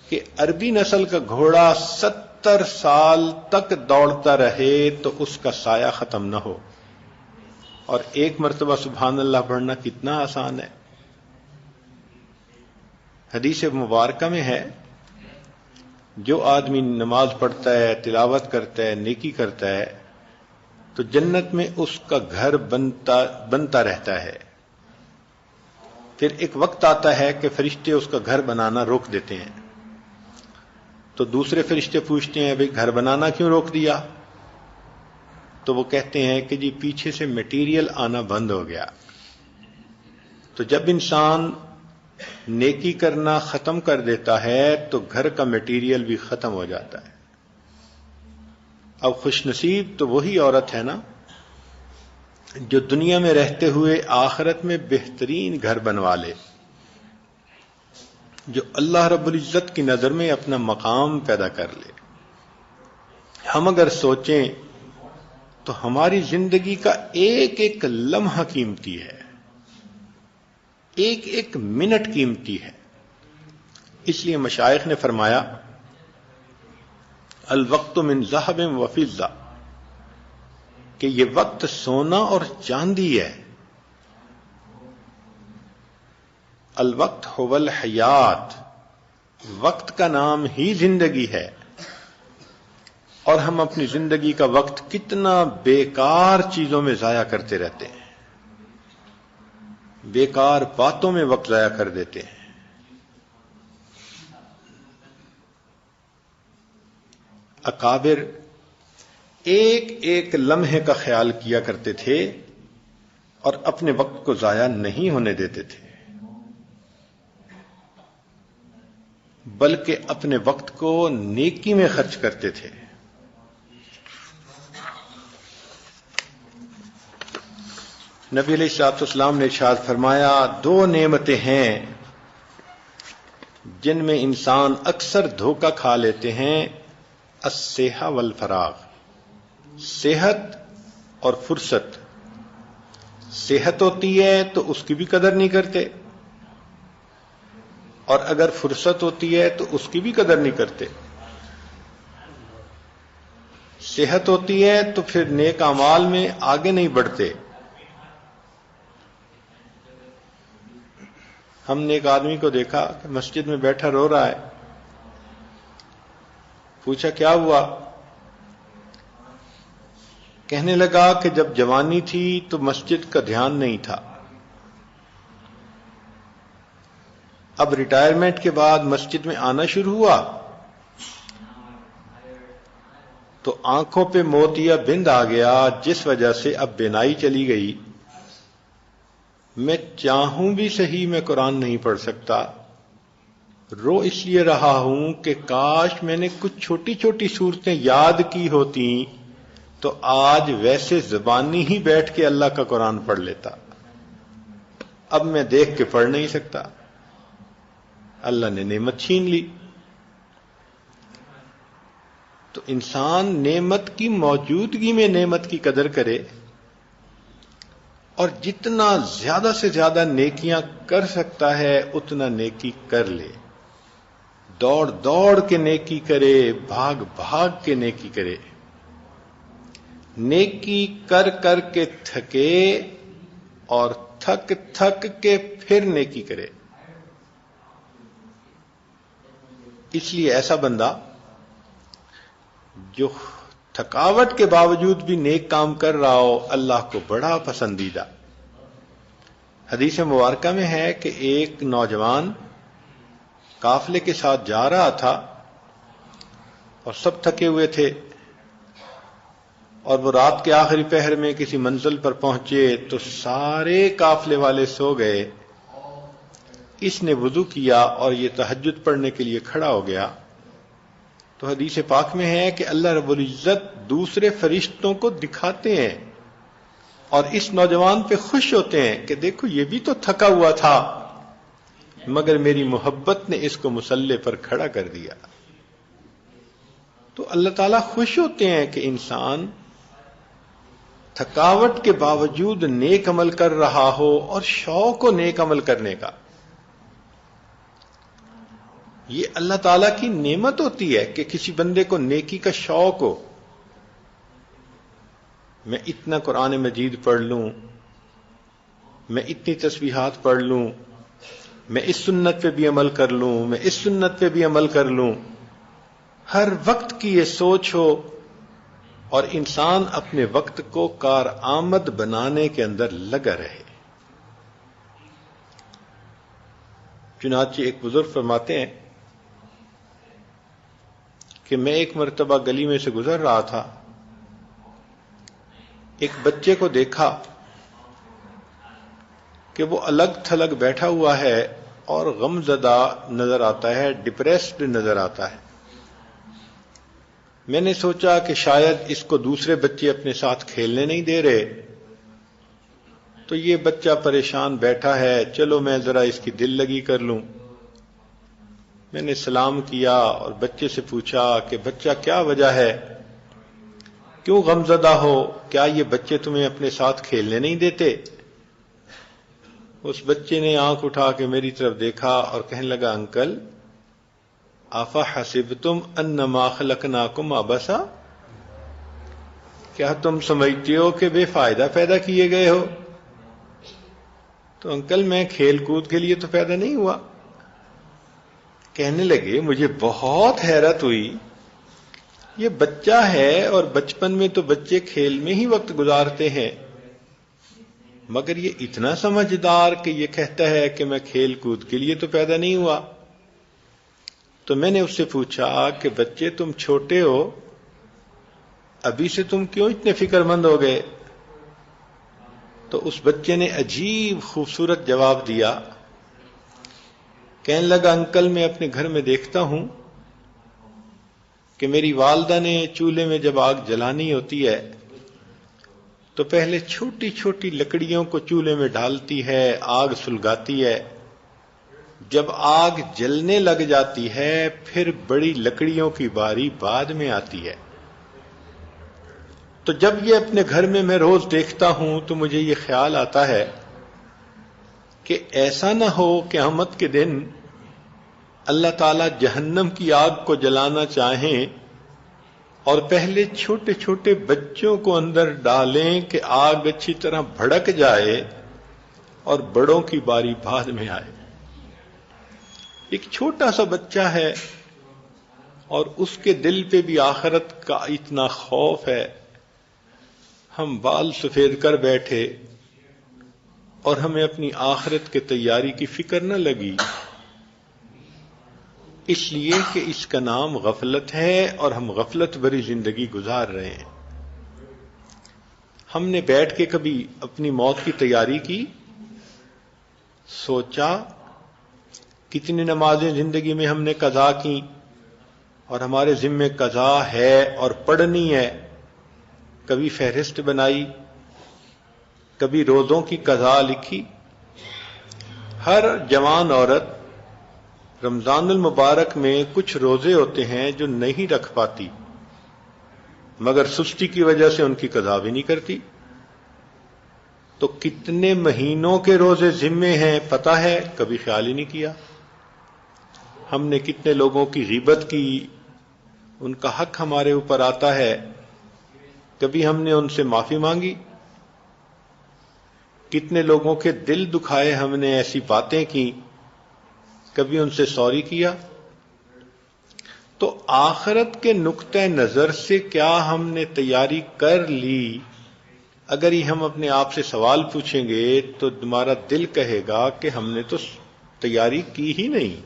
S1: کہ عربی نسل کا گھوڑا 70 سال تک دوڑتا رہے تو اس کا سایہ ختم نہ ہو. اور ایک مرتبہ سبحان اللہ پڑھنا کتنا آسان ہے. حدیث مبارکہ میں ہے جو آدمی نماز پڑھتا ہے، تلاوت کرتا ہے، نیکی کرتا ہے تو جنت میں اس کا گھر بنتا رہتا ہے. پھر ایک وقت آتا ہے کہ فرشتے اس کا گھر بنانا روک دیتے ہیں. تو دوسرے فرشتے پوچھتے ہیں بھئی گھر بنانا کیوں روک دیا؟ تو وہ کہتے ہیں کہ جی پیچھے سے میٹیریل آنا بند ہو گیا. تو جب انسان نیکی کرنا ختم کر دیتا ہے تو گھر کا میٹیریل بھی ختم ہو جاتا ہے. اب خوش نصیب تو وہی عورت ہے نا جو دنیا میں رہتے ہوئے آخرت میں بہترین گھر بنوا لے، جو اللہ رب العزت کی نظر میں اپنا مقام پیدا کر لے. ہم اگر سوچیں تو ہماری زندگی کا ایک ایک لمحہ قیمتی ہے، ایک ایک منٹ قیمتی ہے. اس لیے مشائخ نے فرمایا الوقت من ذهب و فضہ، کہ یہ وقت سونا اور چاندی ہے. الوقت هو الحیات، وقت کا نام ہی زندگی ہے. اور ہم اپنی زندگی کا وقت کتنا بیکار چیزوں میں ضائع کرتے رہتے ہیں، بیکار باتوں میں وقت ضائع کر دیتے ہیں. اکابر ایک ایک لمحے کا خیال کیا کرتے تھے اور اپنے وقت کو ضائع نہیں ہونے دیتے تھے، بلکہ اپنے وقت کو نیکی میں خرچ کرتے تھے. نبی علیہ الصلوۃ والسلام نے ارشاد فرمایا 2 نعمتیں ہیں جن میں انسان اکثر دھوکہ کھا لیتے ہیں، الصحہ والفراغ، صحت اور فرصت. صحت ہوتی ہے تو اس کی بھی قدر نہیں کرتے، اور اگر فرصت ہوتی ہے تو اس کی بھی قدر نہیں کرتے. صحت ہوتی ہے تو پھر نیک اعمال میں آگے نہیں بڑھتے. ہم نے ایک آدمی کو دیکھا کہ مسجد میں بیٹھا رو رہا ہے. پوچھا کیا ہوا؟ کہنے لگا کہ جب جوانی تھی تو مسجد کا دھیان نہیں تھا، اب ریٹائرمنٹ کے بعد مسجد میں آنا شروع ہوا تو آنکھوں پہ موتیا بند آ گیا، جس وجہ سے اب بینائی چلی گئی. میں چاہوں بھی صحیح میں قرآن نہیں پڑھ سکتا. رو اس لیے رہا ہوں کہ کاش میں نے کچھ چھوٹی چھوٹی صورتیں یاد کی ہوتی تو آج ویسے زبانی ہی بیٹھ کے اللہ کا قرآن پڑھ لیتا. اب میں دیکھ کے پڑھ نہیں سکتا، اللہ نے نعمت چھین لی. تو انسان نعمت کی موجودگی میں نعمت کی قدر کرے اور جتنا زیادہ سے زیادہ نیکیاں کر سکتا ہے اتنا نیکی کر لے. دوڑ دوڑ کے نیکی کرے، بھاگ بھاگ کے نیکی کرے. نیکی کر کر کے تھکے اور تھک تھک کے پھر نیکی کرے. اس لیے ایسا بندہ جو تھکاوٹ کے باوجود بھی نیک کام کر رہا ہو اللہ کو بڑا پسندیدہ. حدیث مبارکہ میں ہے کہ ایک نوجوان قافلے کے ساتھ جا رہا تھا اور سب تھکے ہوئے تھے، اور وہ رات کے آخری پہر میں کسی منزل پر پہنچے تو سارے قافلے والے سو گئے. اس نے وضو کیا اور یہ تہجد پڑھنے کے لیے کھڑا ہو گیا. تو حدیث پاک میں ہے کہ اللہ رب العزت دوسرے فرشتوں کو دکھاتے ہیں اور اس نوجوان پہ خوش ہوتے ہیں کہ دیکھو یہ بھی تو تھکا ہوا تھا مگر میری محبت نے اس کو مصلی پر کھڑا کر دیا. تو اللہ تعالیٰ خوش ہوتے ہیں کہ انسان تھکاوٹ کے باوجود نیک عمل کر رہا ہو اور شوق ہو نیک عمل کرنے کا. یہ اللہ تعالیٰ کی نعمت ہوتی ہے کہ کسی بندے کو نیکی کا شوق ہو. میں اتنا قرآن مجید پڑھ لوں، میں اتنی تسبیحات پڑھ لوں، میں اس سنت پہ بھی عمل کر لوں، میں اس سنت پہ بھی عمل کر لوں. ہر وقت کی یہ سوچ ہو اور انسان اپنے وقت کو کارآمد بنانے کے اندر لگا رہے. چنانچہ ایک بزرگ فرماتے ہیں کہ میں ایک مرتبہ گلی میں سے گزر رہا تھا، ایک بچے کو دیکھا کہ وہ الگ تھلگ بیٹھا ہوا ہے اور غم زدہ نظر آتا ہے، ڈپریسڈ نظر آتا ہے۔ میں نے سوچا کہ شاید اس کو دوسرے بچے اپنے ساتھ کھیلنے نہیں دے رہے، تو یہ بچہ پریشان بیٹھا ہے، چلو میں ذرا اس کی دل لگی کر لوں۔ میں نے سلام کیا اور بچے سے پوچھا کہ بچہ کیا وجہ ہے، کیوں غمزدہ ہو، کیا یہ بچے تمہیں اپنے ساتھ کھیلنے نہیں دیتے؟ اس بچے نے آنکھ اٹھا کے میری طرف دیکھا اور کہنے لگا انکل افحسبتم انما خلقناکم عبثا، کیا تم سمجھتے ہو کہ بے فائدہ پیدا کیے گئے ہو؟ تو انکل میں کھیل کود کے لیے تو پیدا نہیں ہوا۔ کہنے لگے مجھے بہت حیرت ہوئی، یہ بچہ ہے اور بچپن میں تو بچے کھیل میں ہی وقت گزارتے ہیں، مگر یہ اتنا سمجھدار کہ یہ کہتا ہے کہ میں کھیل کود کے لیے تو پیدا نہیں ہوا۔ تو میں نے اس سے پوچھا کہ بچے تم چھوٹے ہو، ابھی سے تم کیوں اتنے فکر مند ہو گئے؟ تو اس بچے نے عجیب خوبصورت جواب دیا، کہنے لگا انکل میں اپنے گھر میں دیکھتا ہوں کہ میری والدہ نے چولہے میں جب آگ جلانی ہوتی ہے تو پہلے چھوٹی چھوٹی لکڑیوں کو چولہے میں ڈالتی ہے، آگ سلگاتی ہے، جب آگ جلنے لگ جاتی ہے پھر بڑی لکڑیوں کی باری بعد میں آتی ہے۔ تو جب یہ اپنے گھر میں روز دیکھتا ہوں تو مجھے یہ خیال آتا ہے کہ ایسا نہ ہو قیامت کے دن اللہ تعالیٰ جہنم کی آگ کو جلانا چاہیں اور پہلے چھوٹے چھوٹے بچوں کو اندر ڈالیں کہ آگ اچھی طرح بھڑک جائے اور بڑوں کی باری بعد میں آئے۔ ایک چھوٹا سا بچہ ہے اور اس کے دل پہ بھی آخرت کا اتنا خوف ہے، ہم بال سفید کر بیٹھے اور ہمیں اپنی آخرت کی تیاری کی فکر نہ لگی، اس لیے کہ اس کا نام غفلت ہے اور ہم غفلت بھری زندگی گزار رہے ہیں۔ ہم نے بیٹھ کے کبھی اپنی موت کی تیاری کی، سوچا کتنی نمازیں زندگی میں ہم نے قضا کی اور ہمارے ذمے قضا ہے اور پڑھنی ہے، کبھی فہرست بنائی، کبھی روزوں کی قضا لکھی؟ ہر جوان عورت رمضان المبارک میں کچھ روزے ہوتے ہیں جو نہیں رکھ پاتی، مگر سستی کی وجہ سے ان کی قضا بھی نہیں کرتی۔ تو کتنے مہینوں کے روزے ذمے ہیں پتہ ہے؟ کبھی خیال ہی نہیں کیا۔ ہم نے کتنے لوگوں کی غیبت کی، ان کا حق ہمارے اوپر آتا ہے، کبھی ہم نے ان سے معافی مانگی؟ کتنے لوگوں کے دل دکھائے ہم نے، ایسی باتیں کی، کبھی ان سے سوری کیا؟ تو آخرت کے نقطہ نظر سے کیا ہم نے تیاری کر لی؟ اگر ہی ہم اپنے آپ سے سوال پوچھیں گے تو تمہارا دل کہے گا کہ ہم نے تو تیاری کی ہی نہیں۔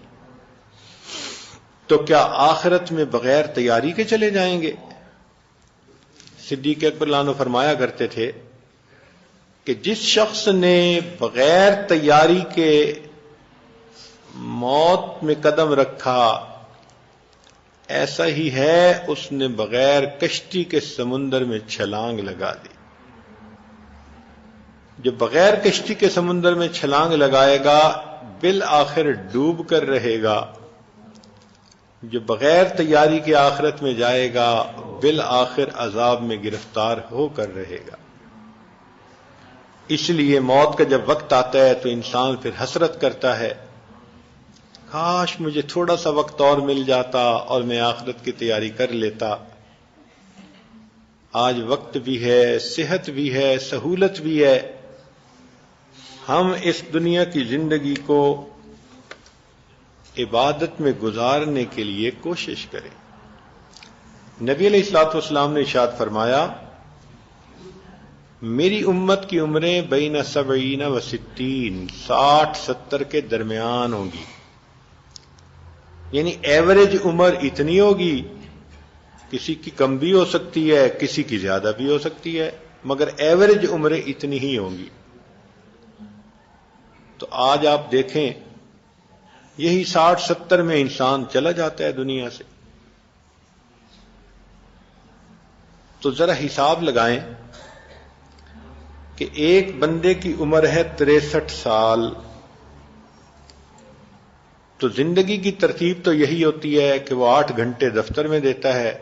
S1: تو کیا آخرت میں بغیر تیاری کے چلے جائیں گے؟ صدیق اکبر عنہ فرمایا کرتے تھے کہ جس شخص نے بغیر تیاری کے موت میں قدم رکھا ایسا ہی ہے اس نے بغیر کشتی کے سمندر میں چھلانگ لگا دی۔ جو بغیر کشتی کے سمندر میں چھلانگ لگائے گا بالآخر ڈوب کر رہے گا، جو بغیر تیاری کے آخرت میں جائے گا بالآخر عذاب میں گرفتار ہو کر رہے گا۔ اس لیے موت کا جب وقت آتا ہے تو انسان پھر حسرت کرتا ہے، کاش مجھے تھوڑا سا وقت اور مل جاتا اور میں آخرت کی تیاری کر لیتا۔ آج وقت بھی ہے، صحت بھی ہے، سہولت بھی ہے، ہم اس دنیا کی زندگی کو عبادت میں گزارنے کے لیے کوشش کریں۔ نبی علیہ الصلوۃ والسلام نے ارشاد فرمایا، میری امت کی عمریں بین 70 و 60، 60-70 کے درمیان ہوں گی، یعنی ایوریج عمر اتنی ہوگی، کسی کی کم بھی ہو سکتی ہے، کسی کی زیادہ بھی ہو سکتی ہے، مگر ایوریج عمریں اتنی ہی ہوں گی۔ تو آج آپ دیکھیں یہی 60-70 میں انسان چلا جاتا ہے دنیا سے. تو ذرا حساب لگائیں کہ ایک بندے کی عمر ہے 63 سال، تو زندگی کی ترتیب تو یہی ہوتی ہے کہ وہ 8 گھنٹے دفتر میں دیتا ہے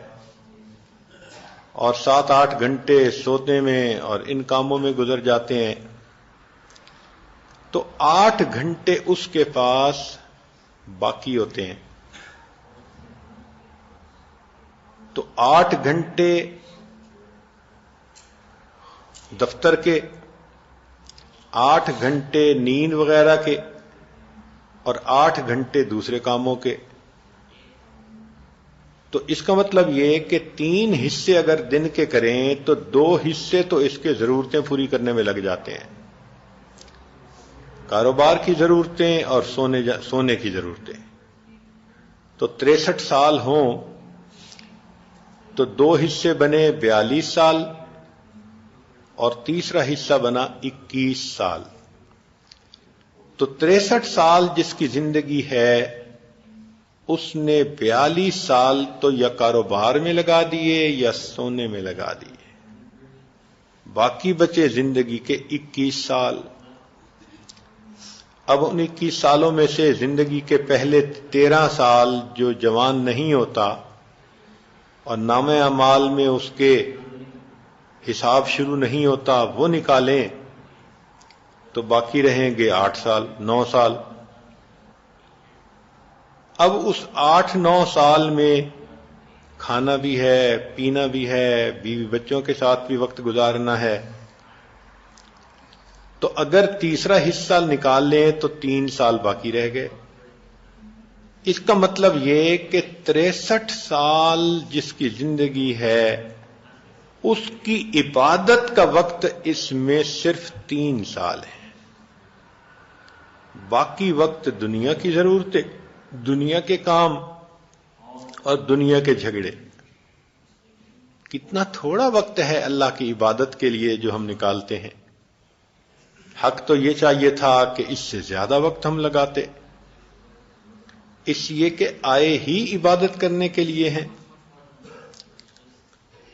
S1: اور 7-8 گھنٹے سونے میں اور ان کاموں میں گزر جاتے ہیں. تو 8 گھنٹے اس کے پاس باقی ہوتے ہیں. تو 8 گھنٹے دفتر کے، 8 گھنٹے نیند وغیرہ کے، اور 8 گھنٹے دوسرے کاموں کے. تو اس کا مطلب یہ کہ 3 حصے اگر دن کے کریں تو 2 حصے تو اس کے ضرورتیں پوری کرنے میں لگ جاتے ہیں، کاروبار کی ضرورتیں اور سونے کی ضرورتیں. تو 63 سال ہوں تو 2 حصے بنے 42 سال اور تیسرا حصہ بنا 21 سال. تو 63 سال جس کی زندگی ہے اس نے 42 سال تو یا کاروبار میں لگا دیے یا سونے میں لگا دیے، باقی بچے زندگی کے 21 سال. اب ان 21 سالوں میں سے زندگی کے پہلے 13 سال جو جوان نہیں ہوتا اور نامہ اعمال میں اس کے حساب شروع نہیں ہوتا وہ نکالیں تو باقی رہیں گے 8 سال 9 سال. اب اس 8-9 سال میں کھانا بھی ہے، پینا بھی ہے، بیوی بچوں کے ساتھ بھی وقت گزارنا ہے. تو اگر تیسرا حصہ نکال لیں تو 3 سال باقی رہ گئے. اس کا مطلب یہ کہ 63 سال جس کی زندگی ہے اس کی عبادت کا وقت اس میں صرف 3 سال ہے. باقی وقت دنیا کی ضرورتیں، دنیا کے کام اور دنیا کے جھگڑے. کتنا تھوڑا وقت ہے اللہ کی عبادت کے لیے جو ہم نکالتے ہیں. حق تو یہ چاہیے تھا کہ اس سے زیادہ وقت ہم لگاتے، اس لیے کہ آئے ہی عبادت کرنے کے لیے ہیں.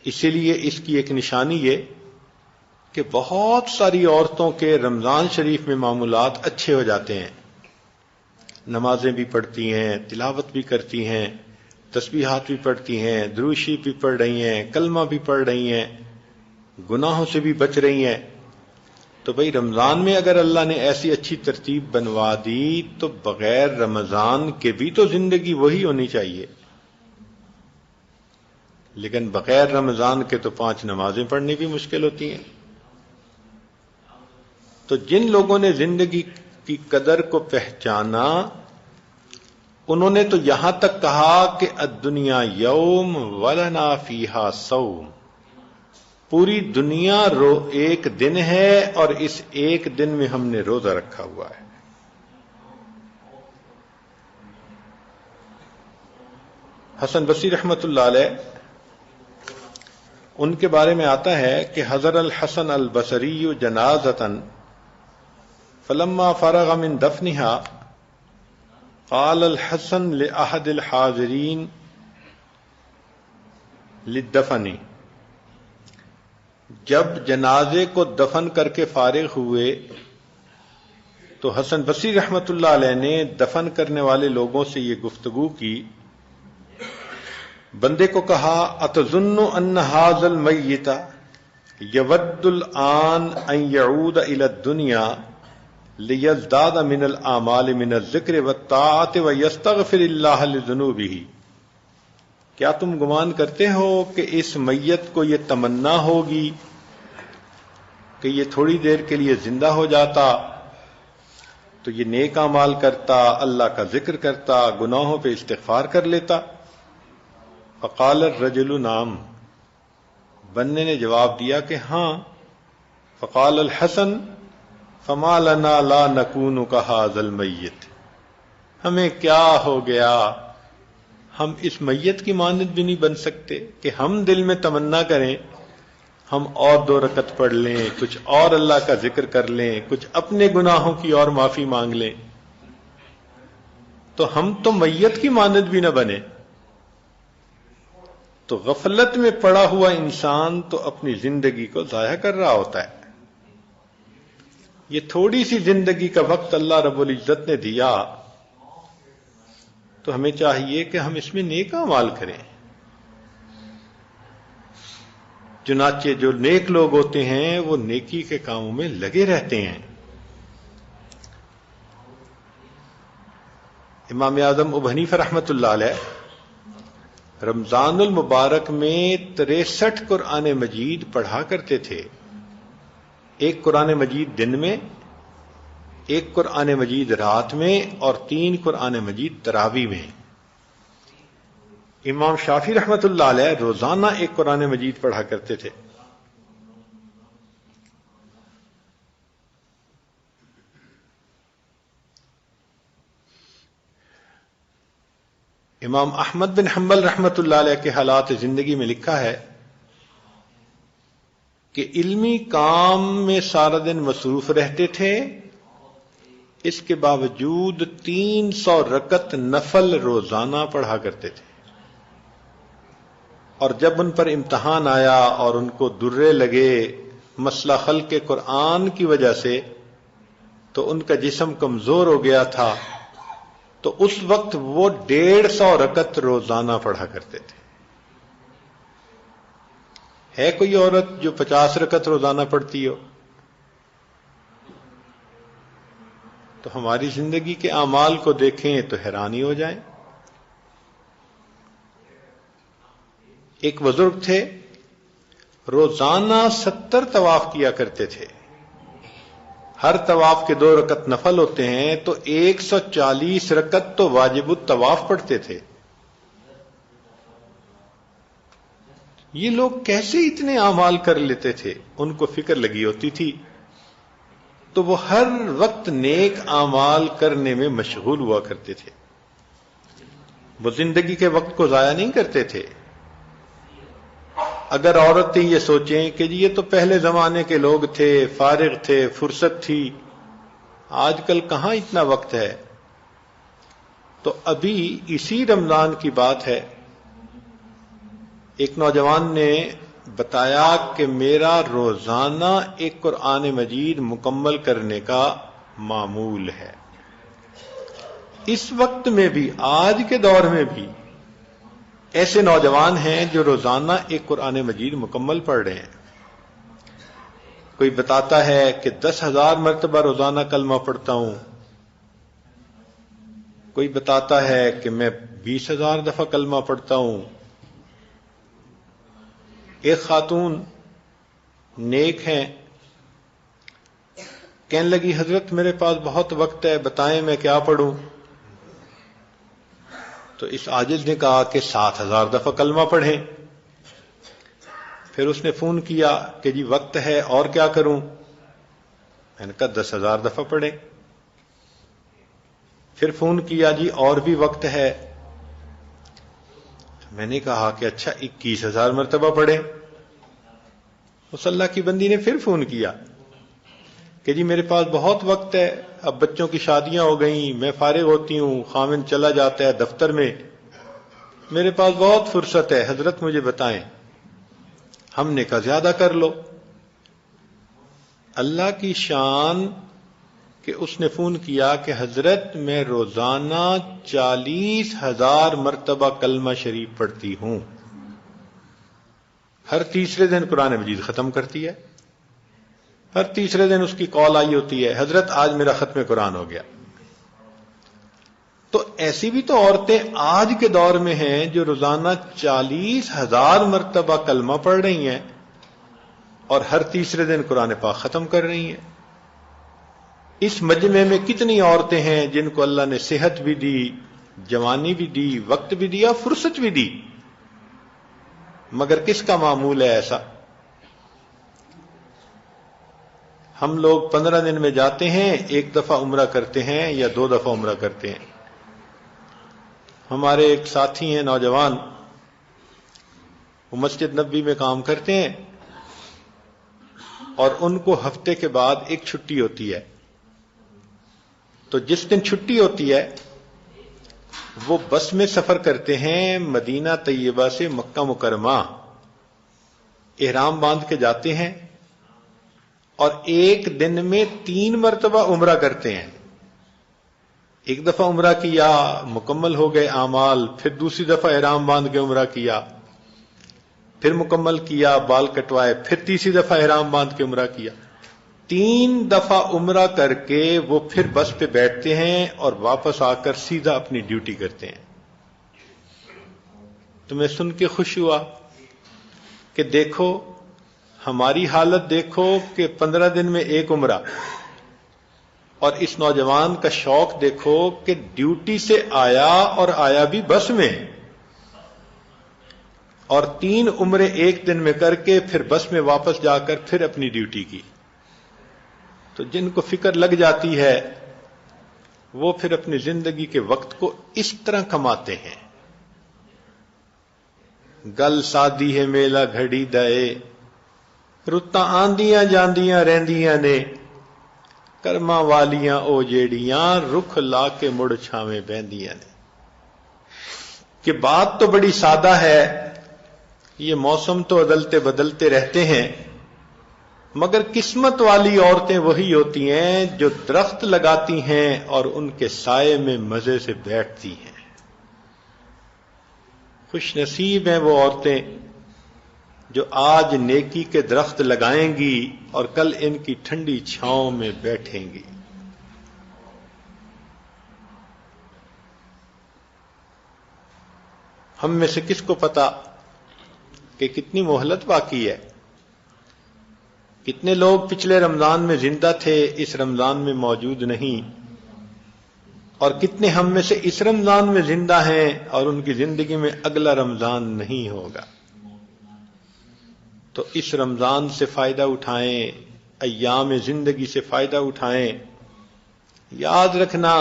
S1: اسی لیے اس کی ایک نشانی یہ کہ بہت ساری عورتوں کے رمضان شریف میں معمولات اچھے ہو جاتے ہیں، نمازیں بھی پڑھتی ہیں، تلاوت بھی کرتی ہیں، تسبیحات بھی پڑھتی ہیں، درود شریف بھی پڑھ رہی ہیں، کلمہ بھی پڑھ رہی ہیں، گناہوں سے بھی بچ رہی ہیں. تو بھئی رمضان میں اگر اللہ نے ایسی اچھی ترتیب بنوا دی تو بغیر رمضان کے بھی تو زندگی وہی ہونی چاہیے. لیکن بغیر رمضان کے تو 5 نمازیں پڑھنی بھی مشکل ہوتی ہیں. تو جن لوگوں نے زندگی کی قدر کو پہچانا انہوں نے تو یہاں تک کہا کہ الدنیا یوم ولنا فیہا صوم، پوری دنیا ایک دن ہے اور اس ایک دن میں ہم نے روزہ رکھا ہوا ہے. حسن بصری رحمت اللہ علیہ، ان کے بارے میں آتا ہے کہ حضر الحسن البصری جنازۃً فلما فرغ من دفنها قال الحسن لأحد الحاضرین للدفن، جب جنازے کو دفن کر کے فارغ ہوئے تو حسن بصری رحمت اللہ علیہ نے دفن کرنے والے لوگوں سے یہ گفتگو کی. بندے کو کہا اتظن ان ھذا المیت یود الآن ان یعود الی الدنیا لیزداد من الاعمال من الذکر والطاعت ویستغفر اللہ لذنوبہ، کیا تم گمان کرتے ہو کہ اس میت کو یہ تمنا ہوگی کہ یہ تھوڑی دیر کے لیے زندہ ہو جاتا تو یہ نیک اعمال کرتا، اللہ کا ذکر کرتا، گناہوں پہ استغفار کر لیتا؟ فقال الرجل نعم، بندے نے جواب دیا کہ ہاں. فقال الحسن فما لنا لا نکون کہذا المیت، ہمیں کیا ہو گیا، ہم اس میت کی مانند بھی نہیں بن سکتے کہ ہم دل میں تمنا کریں ہم اور 2 رکعت پڑھ لیں، کچھ اور اللہ کا ذکر کر لیں، کچھ اپنے گناہوں کی اور معافی مانگ لیں. تو ہم تو میت کی مانند بھی نہ بنے. تو غفلت میں پڑا ہوا انسان تو اپنی زندگی کو ضائع کر رہا ہوتا ہے. یہ تھوڑی سی زندگی کا وقت اللہ رب العزت نے دیا تو ہمیں چاہیے کہ ہم اس میں نیک اعمال کریں. چنانچہ جو نیک لوگ ہوتے ہیں وہ نیکی کے کاموں میں لگے رہتے ہیں. امام اعظم ابو حنیفہ رحمۃ اللہ علیہ رمضان المبارک میں 63 قرآن مجید پڑھا کرتے تھے. ایک قرآن مجید دن میں، ایک قرآن مجید رات میں، اور 3 قرآن مجید تراویح میں. امام شافعی رحمۃ اللہ علیہ روزانہ ایک قرآن مجید پڑھا کرتے تھے. امام احمد بن حنبل رحمۃ اللہ علیہ کے حالات زندگی میں لکھا ہے کہ علمی کام میں سارا دن مصروف رہتے تھے، اس کے باوجود 300 رکعت نفل روزانہ پڑھا کرتے تھے. اور جب ان پر امتحان آیا اور ان کو درے لگے مسئلہ خلق قرآن کی وجہ سے تو ان کا جسم کمزور ہو گیا تھا، تو اس وقت وہ 150 رکعت روزانہ پڑھا کرتے تھے. ہے کوئی عورت جو 50 رکعت روزانہ پڑھتی ہو؟ تو ہماری زندگی کے اعمال کو دیکھیں تو حیرانی ہو جائیں. ایک بزرگ تھے، روزانہ 70 طواف کیا کرتے تھے. ہر طواف کے 2 رکعت نفل ہوتے ہیں تو 140 رکعت تو واجب الطواف پڑھتے تھے. یہ لوگ کیسے اتنے اعمال کر لیتے تھے؟ ان کو فکر لگی ہوتی تھی تو وہ ہر وقت نیک اعمال کرنے میں مشغول ہوا کرتے تھے. وہ زندگی کے وقت کو ضائع نہیں کرتے تھے. اگر عورتیں یہ سوچیں کہ جی یہ تو پہلے زمانے کے لوگ تھے، فارغ تھے، فرصت تھی، آج کل کہاں اتنا وقت ہے، تو ابھی اسی رمضان کی بات ہے، ایک نوجوان نے بتایا کہ میرا روزانہ ایک قرآن مجید مکمل کرنے کا معمول ہے. اس وقت میں بھی، آج کے دور میں بھی ایسے نوجوان ہیں جو روزانہ ایک قرآن مجید مکمل پڑھ رہے ہیں. کوئی بتاتا ہے کہ 10,000 مرتبہ روزانہ کلمہ پڑھتا ہوں، کوئی بتاتا ہے کہ میں 20,000 دفعہ کلمہ پڑھتا ہوں. ایک خاتون نیک ہیں، کہنے لگی حضرت میرے پاس بہت وقت ہے، بتائیں میں کیا پڑھوں؟ تو اس عاجز نے کہا کہ 7,000 دفعہ کلمہ پڑھیں. پھر اس نے فون کیا کہ جی وقت ہے اور کیا کروں؟ میں نے کہا 10,000 دفعہ پڑھیں. پھر فون کیا جی اور بھی وقت ہے. میں نے کہا کہ اچھا 21,000 مرتبہ پڑھیں. اس اللہ کی بندی نے پھر فون کیا کہ جی میرے پاس بہت وقت ہے، اب بچوں کی شادیاں ہو گئیں، میں فارغ ہوتی ہوں، خاوند چلا جاتا ہے دفتر میں، میرے پاس بہت فرصت ہے، حضرت مجھے بتائیں. ہم نے کہا زیادہ کر لو. اللہ کی شان کہ اس نے فون کیا کہ حضرت میں روزانہ 40,000 مرتبہ کلمہ شریف پڑھتی ہوں. ہر تیسرے دن قرآن مجید ختم کرتی ہے. ہر تیسرے دن اس کی کال آئی ہوتی ہے حضرت آج میرا ختم قرآن ہو گیا. تو ایسی بھی تو عورتیں آج کے دور میں ہیں جو روزانہ 40,000 مرتبہ کلمہ پڑھ رہی ہیں اور ہر تیسرے دن قرآن پاک ختم کر رہی ہیں. اس مجمع میں کتنی عورتیں ہیں جن کو اللہ نے صحت بھی دی، جوانی بھی دی، وقت بھی دیا، فرصت بھی دی، مگر کس کا معمول ہے ایسا؟ ہم لوگ 15 دن میں جاتے ہیں، 1 دفعہ عمرہ کرتے ہیں یا 2 دفعہ عمرہ کرتے ہیں. ہمارے ایک ساتھی ہیں نوجوان، وہ مسجد نبوی میں کام کرتے ہیں اور ان کو ہفتے کے بعد ایک چھٹی ہوتی ہے. تو جس دن چھٹی ہوتی ہے وہ بس میں سفر کرتے ہیں مدینہ طیبہ سے مکہ مکرمہ، احرام باندھ کے جاتے ہیں اور ایک دن میں 3 مرتبہ عمرہ کرتے ہیں۔ ایک دفعہ عمرہ کیا، مکمل ہو گئے اعمال، پھر دوسری دفعہ احرام باندھ کے عمرہ کیا، پھر مکمل کیا، بال کٹوائے، پھر تیسری دفعہ احرام باندھ کے عمرہ کیا۔ 3 دفعہ عمرہ کر کے وہ پھر بس پہ بیٹھتے ہیں اور واپس آ کر سیدھا اپنی ڈیوٹی کرتے ہیں۔ تو میں سن کے خوش ہوا کہ دیکھو ہماری حالت، دیکھو کہ 15 دن میں ایک عمرہ، اور اس نوجوان کا شوق دیکھو کہ ڈیوٹی سے آیا اور آیا بھی بس میں، اور 3 عمرے ایک دن میں کر کے پھر بس میں واپس جا کر پھر اپنی ڈیوٹی کی۔ تو جن کو فکر لگ جاتی ہے وہ پھر اپنی زندگی کے وقت کو اس طرح کماتے ہیں۔ گل سادی ہے میلا گھڑی دے، رتاں آندیاں جاندیاں رہندیاں نے، کرما والیاں او جیڑیاں رکھ لا کے مڑ چھاویں بہندیاں نے۔ کہ بات تو بڑی سادہ ہے، یہ موسم تو بدلتے بدلتے رہتے ہیں، مگر قسمت والی عورتیں وہی ہوتی ہیں جو درخت لگاتی ہیں اور ان کے سائے میں مزے سے بیٹھتی ہیں۔ خوش نصیب ہیں وہ عورتیں جو آج نیکی کے درخت لگائیں گی اور کل ان کی ٹھنڈی چھاؤں میں بیٹھیں گی۔ ہم میں سے کس کو پتا کہ کتنی مہلت باقی ہے؟ کتنے لوگ پچھلے رمضان میں زندہ تھے، اس رمضان میں موجود نہیں، اور کتنے ہم میں سے اس رمضان میں زندہ ہیں اور ان کی زندگی میں اگلا رمضان نہیں ہوگا۔ تو اس رمضان سے فائدہ اٹھائیں، ایام زندگی سے فائدہ اٹھائیں۔ یاد رکھنا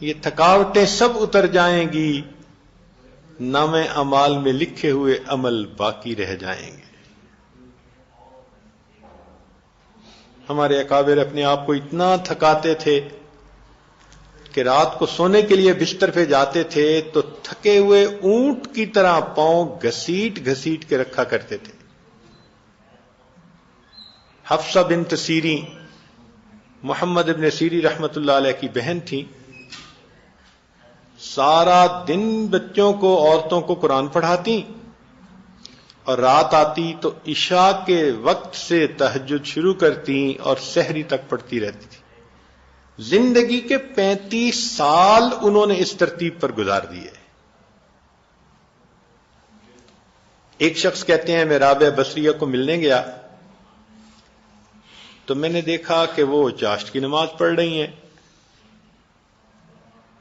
S1: یہ تھکاوٹیں سب اتر جائیں گی، نامے اعمال میں لکھے ہوئے عمل باقی رہ جائیں گے۔ ہمارے اکابر اپنے آپ کو اتنا تھکاتے تھے کہ رات کو سونے کے لیے بستر پہ جاتے تھے تو تھکے ہوئے اونٹ کی طرح پاؤں گھسیٹ گھسیٹ کے رکھا کرتے تھے۔ حفصہ بنت سیرین محمد ابن سیری رحمت اللہ علیہ کی بہن تھی، سارا دن بچوں کو، عورتوں کو قرآن پڑھاتی، اور رات آتی تو عشاء کے وقت سے تہجد شروع کرتی اور سحری تک پڑھتی رہتی تھی۔ زندگی کے 35 سال انہوں نے اس ترتیب پر گزار دیے۔ ایک شخص کہتے ہیں میں رابعہ بصریہ کو ملنے گیا تو میں نے دیکھا کہ وہ چاشت کی نماز پڑھ رہی ہیں۔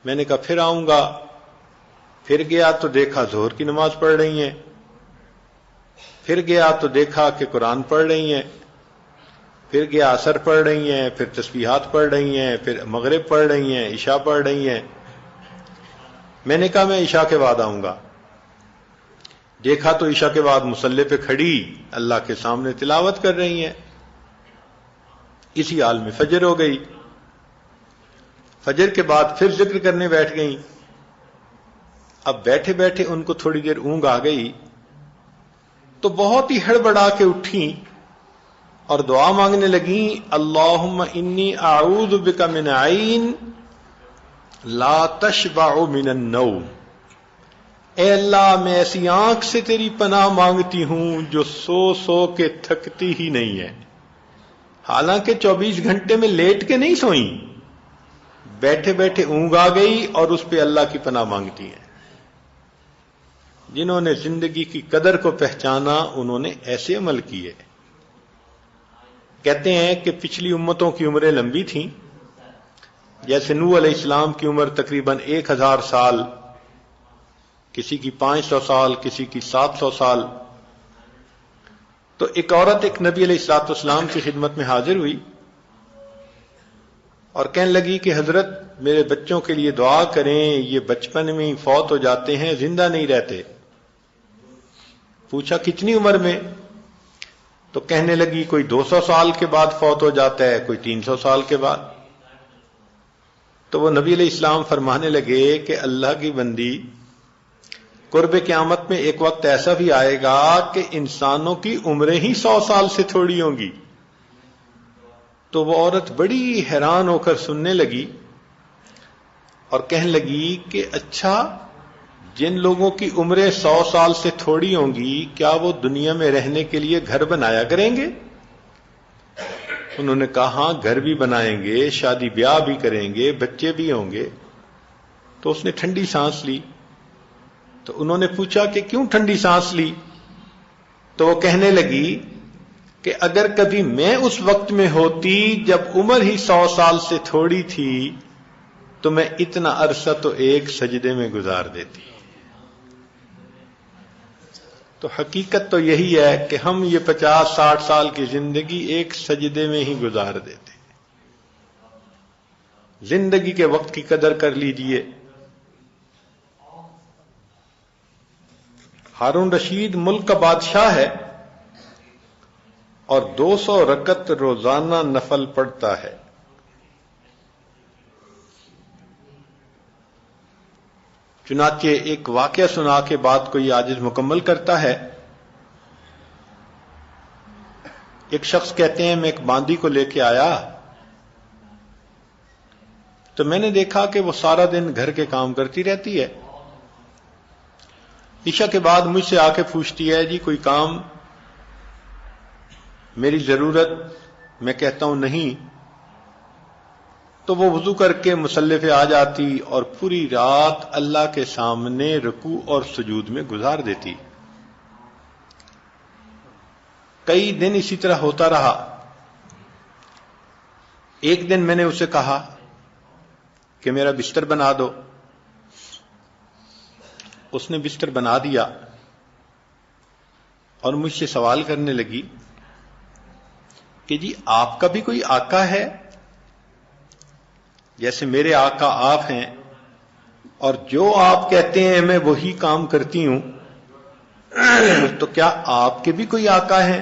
S1: میں نے کہا پھر آؤں گا، پھر گیا تو دیکھا ظہر کی نماز پڑھ رہی ہیں، پھر گیا تو دیکھا کہ قرآن پڑھ رہی ہیں، پھر گیا عصر پڑھ رہی ہیں، پھر تسبیحات پڑھ رہی ہیں، پھر مغرب پڑھ رہی ہیں، عشاء پڑھ رہی ہیں۔ میں نے کہا میں عشاء کے بعد آؤں گا۔ دیکھا تو عشاء کے بعد مصلی پہ کھڑی اللہ کے سامنے تلاوت کر رہی ہیں۔ اسی حال میں فجر ہو گئی، فجر کے بعد پھر ذکر کرنے بیٹھ گئیں۔ اب بیٹھے بیٹھے ان کو تھوڑی دیر اونگ آ گئی تو بہت ہی ہڑبڑا کے اٹھیں اور دعا مانگنے لگیں، اللہم انی اعوذ بک من عین لا تشبع من النوم۔ اے اللہ میں ایسی آنکھ سے تیری پناہ مانگتی ہوں جو سو سو کے تھکتی ہی نہیں ہے۔ حالانکہ 24 گھنٹے میں لیٹ کے نہیں سوئیں، بیٹھے بیٹھے اونگ آ گئی اور اس پہ اللہ کی پناہ مانگتی ہیں۔ جنہوں نے زندگی کی قدر کو پہچانا انہوں نے ایسے عمل کیے۔ کہتے ہیں کہ پچھلی امتوں کی عمریں لمبی تھیں، جیسے نوح علیہ السلام کی عمر تقریباً 1000 سال، کسی کی 500 سال، کسی کی 700 سال۔ تو ایک عورت ایک نبی علیہ الصلوۃ والسلام کی خدمت میں حاضر ہوئی اور کہنے لگی کہ حضرت میرے بچوں کے لیے دعا کریں، یہ بچپن میں ہی فوت ہو جاتے ہیں، زندہ نہیں رہتے۔ پوچھا کتنی عمر میں؟ تو کہنے لگی کوئی 200 سال کے بعد فوت ہو جاتا ہے، کوئی 300 سال کے بعد۔ تو وہ نبی علیہ السلام فرمانے لگے کہ اللہ کی بندی، قرب قیامت میں ایک وقت ایسا بھی آئے گا کہ انسانوں کی عمریں ہی 100 سال سے تھوڑی ہوں گی۔ تو وہ عورت بڑی حیران ہو کر سننے لگی اور کہنے لگی کہ اچھا، جن لوگوں کی عمریں 100 سال سے تھوڑی ہوں گی، کیا وہ دنیا میں رہنے کے لیے گھر بنایا کریں گے؟ انہوں نے کہا ہاں، گھر بھی بنائیں گے، شادی بیاہ بھی کریں گے، بچے بھی ہوں گے۔ تو اس نے ٹھنڈی سانس لی۔ تو انہوں نے پوچھا کہ کیوں ٹھنڈی سانس لی؟ تو وہ کہنے لگی کہ اگر کبھی میں اس وقت میں ہوتی جب عمر ہی 100 سال سے تھوڑی تھی تو میں اتنا عرصہ تو ایک سجدے میں گزار دیتی۔ تو حقیقت تو یہی ہے کہ ہم یہ 50-60 سال کی زندگی ایک سجدے میں ہی گزار دیتے۔ زندگی کے وقت کی قدر کر لیجئے۔ ہارون رشید ملک کا بادشاہ ہے اور 200 رکعت روزانہ نفل پڑھتا ہے۔ چنانچہ ایک واقعہ سنا کے بات کو یہ عاجز مکمل کرتا ہے۔ ایک شخص کہتے ہیں میں ایک باندی کو لے کے آیا تو میں نے دیکھا کہ وہ سارا دن گھر کے کام کرتی رہتی ہے۔ عشاء کے بعد مجھ سے آ کے پوچھتی ہے جی کوئی کام، میری ضرورت؟ میں کہتا ہوں نہیں۔ تو وہ وضو کر کے مصلی پہ آ جاتی اور پوری رات اللہ کے سامنے رکوع اور سجود میں گزار دیتی۔ کئی دن اسی طرح ہوتا رہا۔ ایک دن میں نے اسے کہا کہ میرا بستر بنا دو۔ اس نے بستر بنا دیا اور مجھ سے سوال کرنے لگی کہ جی آپ کا بھی کوئی آقا ہے؟ جیسے میرے آقا آپ ہیں اور جو آپ کہتے ہیں میں وہی کام کرتی ہوں، تو کیا آپ کے بھی کوئی آقا ہیں؟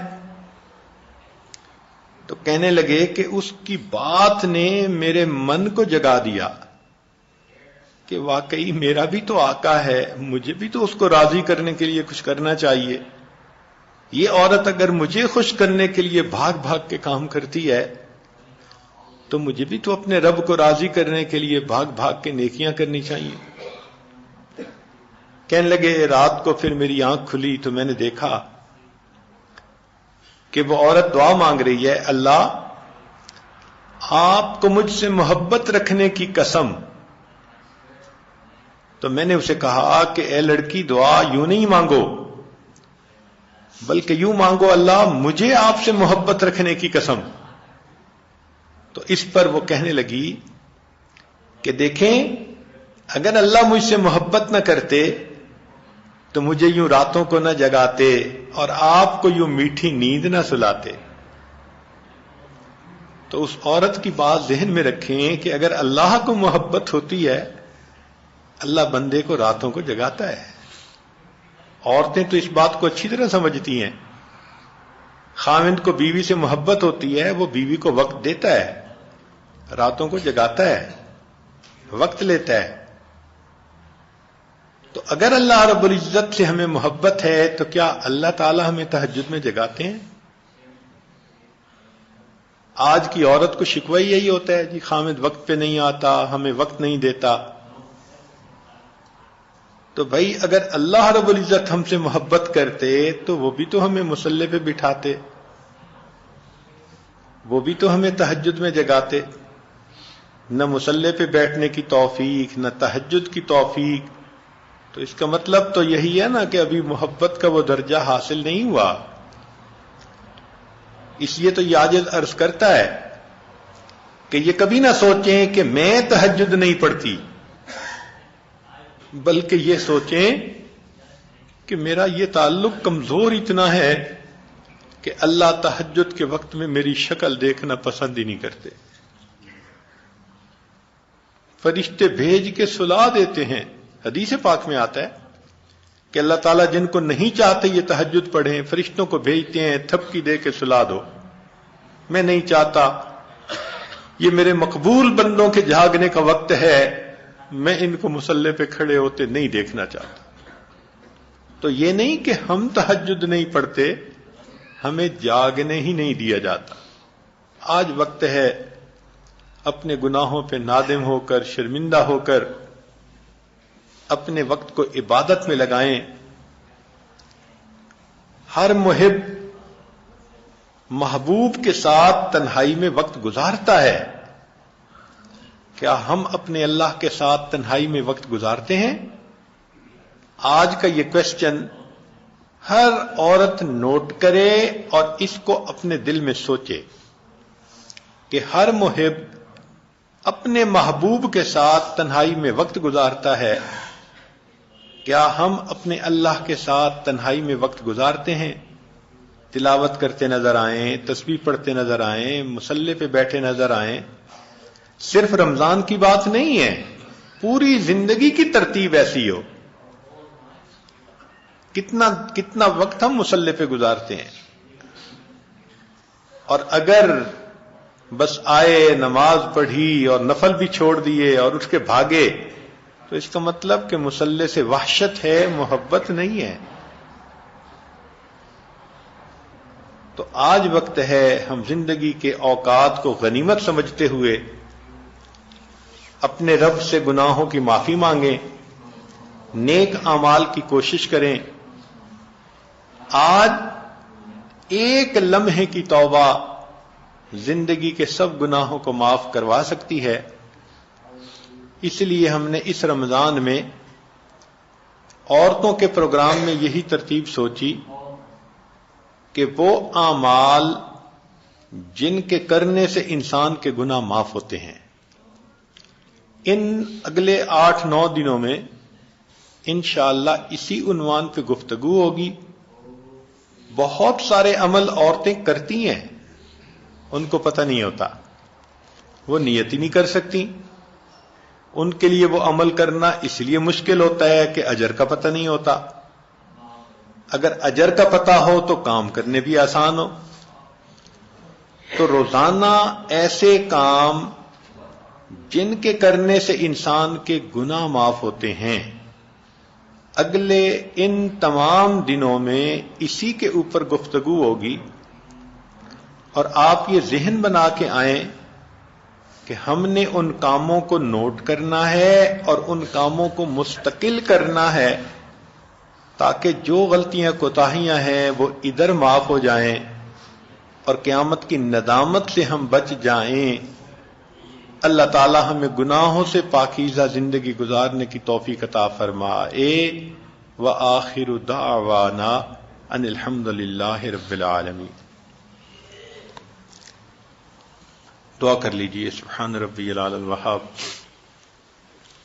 S1: تو کہنے لگے کہ اس کی بات نے میرے من کو جگا دیا کہ واقعی میرا بھی تو آقا ہے، مجھے بھی تو اس کو راضی کرنے کے لیے کچھ کرنا چاہیے۔ یہ عورت اگر مجھے خوش کرنے کے لیے بھاگ بھاگ کے کام کرتی ہے تو مجھے بھی تو اپنے رب کو راضی کرنے کے لیے بھاگ بھاگ کے نیکیاں کرنی چاہیے۔ کہنے لگے رات کو پھر میری آنکھ کھلی تو میں نے دیکھا کہ وہ عورت دعا مانگ رہی ہے، اللہ آپ کو مجھ سے محبت رکھنے کی قسم۔ تو میں نے اسے کہا کہ اے لڑکی دعا یوں نہیں مانگو، بلکہ یوں مانگو اللہ مجھے آپ سے محبت رکھنے کی قسم۔ تو اس پر وہ کہنے لگی کہ دیکھیں اگر اللہ مجھ سے محبت نہ کرتے تو مجھے یوں راتوں کو نہ جگاتے اور آپ کو یوں میٹھی نیند نہ سلاتے۔ تو اس عورت کی بات ذہن میں رکھیں کہ اگر اللہ کو محبت ہوتی ہے اللہ بندے کو راتوں کو جگاتا ہے۔ عورتیں تو اس بات کو اچھی طرح سمجھتی ہیں۔ خاوند کو بیوی سے محبت ہوتی ہے، وہ بیوی کو وقت دیتا ہے، راتوں کو جگاتا ہے، وقت لیتا ہے۔ تو اگر اللہ رب العزت سے ہمیں محبت ہے تو کیا اللہ تعالی ہمیں تہجد میں جگاتے ہیں؟ آج کی عورت کو شکوہ یہی ہوتا ہے جی خاوند وقت پہ نہیں آتا، ہمیں وقت نہیں دیتا۔ تو بھائی اگر اللہ رب العزت ہم سے محبت کرتے تو وہ بھی تو ہمیں مصلی پہ بٹھاتے، وہ بھی تو ہمیں تہجد میں جگاتے۔ نہ مصلی پہ بیٹھنے کی توفیق، نہ تہجد کی توفیق، تو اس کا مطلب تو یہی ہے نا کہ ابھی محبت کا وہ درجہ حاصل نہیں ہوا۔ اس لیے تو یہ عاجز عرض کرتا ہے کہ یہ کبھی نہ سوچیں کہ میں تہجد نہیں پڑھتی، بلکہ یہ سوچیں کہ میرا یہ تعلق کمزور اتنا ہے کہ اللہ تہجد کے وقت میں میری شکل دیکھنا پسند ہی نہیں کرتے۔ فرشتے بھیج کے سلا دیتے ہیں۔ حدیث پاک میں آتا ہے کہ اللہ تعالیٰ جن کو نہیں چاہتے یہ تہجد پڑھیں فرشتوں کو بھیجتے ہیں تھپکی دے کے سلا دو، میں نہیں چاہتا یہ میرے مقبول بندوں کے جاگنے کا وقت ہے، میں ان کو مصلی پہ کھڑے ہوتے نہیں دیکھنا چاہتا۔ تو یہ نہیں کہ ہم تہجد نہیں پڑھتے، ہمیں جاگنے ہی نہیں دیا جاتا۔ آج وقت ہے اپنے گناہوں پہ نادم ہو کر، شرمندہ ہو کر اپنے وقت کو عبادت میں لگائیں۔ ہر محب محبوب کے ساتھ تنہائی میں وقت گزارتا ہے۔ کیا ہم اپنے اللہ کے ساتھ تنہائی میں وقت گزارتے ہیں؟ آج کا یہ کوشچن ہر عورت نوٹ کرے اور اس کو اپنے دل میں سوچے کہ ہر محب اپنے محبوب کے ساتھ تنہائی میں وقت گزارتا ہے۔ کیا ہم اپنے اللہ کے ساتھ تنہائی میں وقت گزارتے ہیں؟ تلاوت کرتے نظر آئیں، تسبیح پڑھتے نظر آئیں، مصلی پہ بیٹھے نظر آئیں۔ صرف رمضان کی بات نہیں ہے، پوری زندگی کی ترتیب ایسی ہو۔ کتنا وقت ہم مصلی پہ گزارتے ہیں؟ اور اگر بس آئے، نماز پڑھی اور نفل بھی چھوڑ دیے اور اٹھ کے بھاگے، تو اس کا مطلب کہ مصلی سے وحشت ہے، محبت نہیں ہے۔ تو آج وقت ہے ہم زندگی کے اوقات کو غنیمت سمجھتے ہوئے اپنے رب سے گناہوں کی معافی مانگیں، نیک اعمال کی کوشش کریں۔ آج ایک لمحے کی توبہ زندگی کے سب گناہوں کو معاف کروا سکتی ہے۔ اس لیے ہم نے اس رمضان میں عورتوں کے پروگرام میں یہی ترتیب سوچی کہ وہ اعمال جن کے کرنے سے انسان کے گناہ معاف ہوتے ہیں، ان اگلے 8-9 دنوں میں انشاءاللہ اسی عنوان پہ گفتگو ہوگی۔ بہت سارے عمل عورتیں کرتی ہیں، ان کو پتہ نہیں ہوتا، وہ نیت ہی نہیں کر سکتی۔ ان کے لیے وہ عمل کرنا اس لیے مشکل ہوتا ہے کہ اجر کا پتہ نہیں ہوتا۔ اگر اجر کا پتہ ہو تو کام کرنے بھی آسان ہو۔ تو روزانہ ایسے کام جن کے کرنے سے انسان کے گناہ معاف ہوتے ہیں، اگلے ان تمام دنوں میں اسی کے اوپر گفتگو ہوگی۔ اور آپ یہ ذہن بنا کے آئیں کہ ہم نے ان کاموں کو نوٹ کرنا ہے اور ان کاموں کو مستقل کرنا ہے، تاکہ جو غلطیاں کوتاہیاں ہیں وہ ادھر معاف ہو جائیں اور قیامت کی ندامت سے ہم بچ جائیں۔ اللہ تعالی ہمیں گناہوں سے پاکیزہ زندگی گزارنے کی توفیق عطا فرمائے۔ وآخر دعوانا ان الحمد للہ رب العالمین۔ دعا کر لیجئے۔ سبحان ربی العلی الوہاب،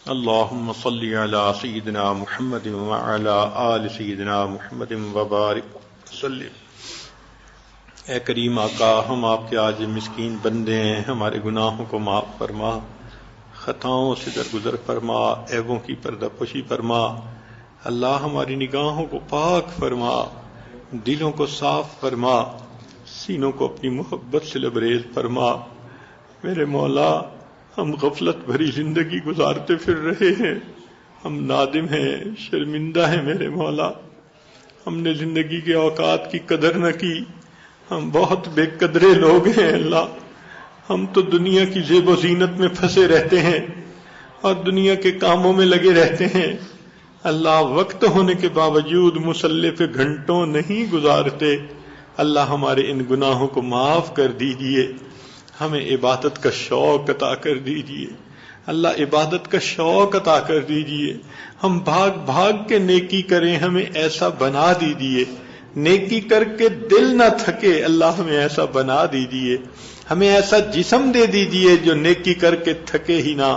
S1: اللہم صلی علی سیدنا محمد وعلی آل سیدنا محمد وبارک وسلم۔ اے کریم آقا، ہم آپ کے عاجز مسکین بندے ہیں، ہمارے گناہوں کو معاف فرما، خطاؤں سے درگزر فرما، عیبوں کی پردہ پوشی فرما۔ اللہ ہماری نگاہوں کو پاک فرما، دلوں کو صاف فرما، سینوں کو اپنی محبت سے لبریز فرما۔ میرے مولا، ہم غفلت بھری زندگی گزارتے پھر رہے ہیں، ہم نادم ہیں، شرمندہ ہیں میرے مولا۔ ہم نے زندگی کے اوقات کی قدر نہ کی، ہم بہت بے قدرے لوگ ہیں اللہ۔ ہم تو دنیا کی زیب و زینت میں پھنسے رہتے ہیں اور دنیا کے کاموں میں لگے رہتے ہیں اللہ۔ وقت ہونے کے باوجود مصلی پہ گھنٹوں نہیں گزارتے اللہ۔ ہمارے ان گناہوں کو معاف کر دیجئے، ہمیں عبادت کا شوق عطا کر دیجئے اللہ، عبادت کا شوق عطا کر دیجئے۔ ہم بھاگ بھاگ کے نیکی کریں، ہمیں ایسا بنا دیجئے، نیکی کر کے دل نہ تھکے اللہ، ہمیں ایسا بنا دیجئے۔ ہمیں ایسا جسم دے دیجئے جو نیکی کر کے تھکے ہی نہ۔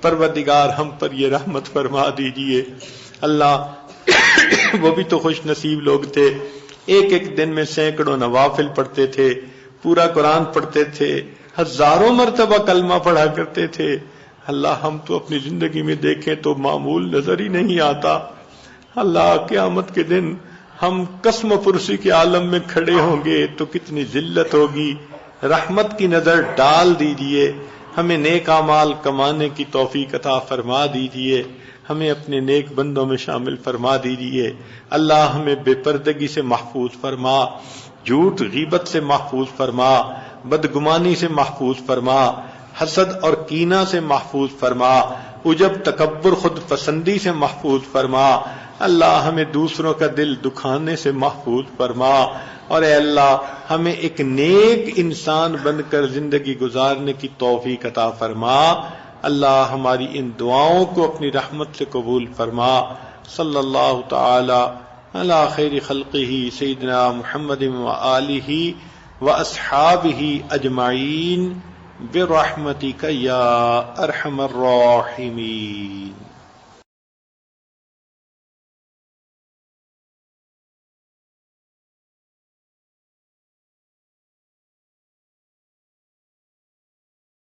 S1: پروردگار ہم پر یہ رحمت فرما دیجئے اللہ۔ وہ بھی تو خوش نصیب لوگ تھے، ایک ایک دن میں سینکڑوں نوافل پڑھتے تھے، پورا قرآن پڑھتے تھے، ہزاروں مرتبہ کلمہ پڑھا کرتے تھے اللہ۔ ہم تو اپنی زندگی میں دیکھیں تو معمول نظر ہی نہیں آتا اللہ۔ قیامت کے دن ہم قسم پرسی کے عالم میں کھڑے ہوں گے تو کتنی ذلت ہوگی۔ رحمت کی نظر ڈال دیجئے
S2: ہمیں نیک اعمال کمانے کی توفیق عطا فرما دیجیے، ہمیں اپنے نیک بندوں میں شامل فرما دیجیے۔ اللہ ہمیں بے پردگی سے محفوظ فرما، جھوٹ غیبت سے محفوظ فرما، بدگمانی سے محفوظ فرما، حسد اور کینہ سے محفوظ فرما، عجب تکبر خود پسندی سے محفوظ فرما۔ اللہ ہمیں دوسروں کا دل دکھانے سے محفوظ فرما، اور اے اللہ ہمیں ایک نیک انسان بن کر زندگی گزارنے کی توفیق عطا فرما۔ اللہ ہماری ان دعاؤں کو اپنی رحمت سے قبول فرما۔ صلی اللہ تعالی علی خیر خلقہ سیدنا محمد وآلہ واصحابہ اجمعین برحمتک یا ارحم الراحمین۔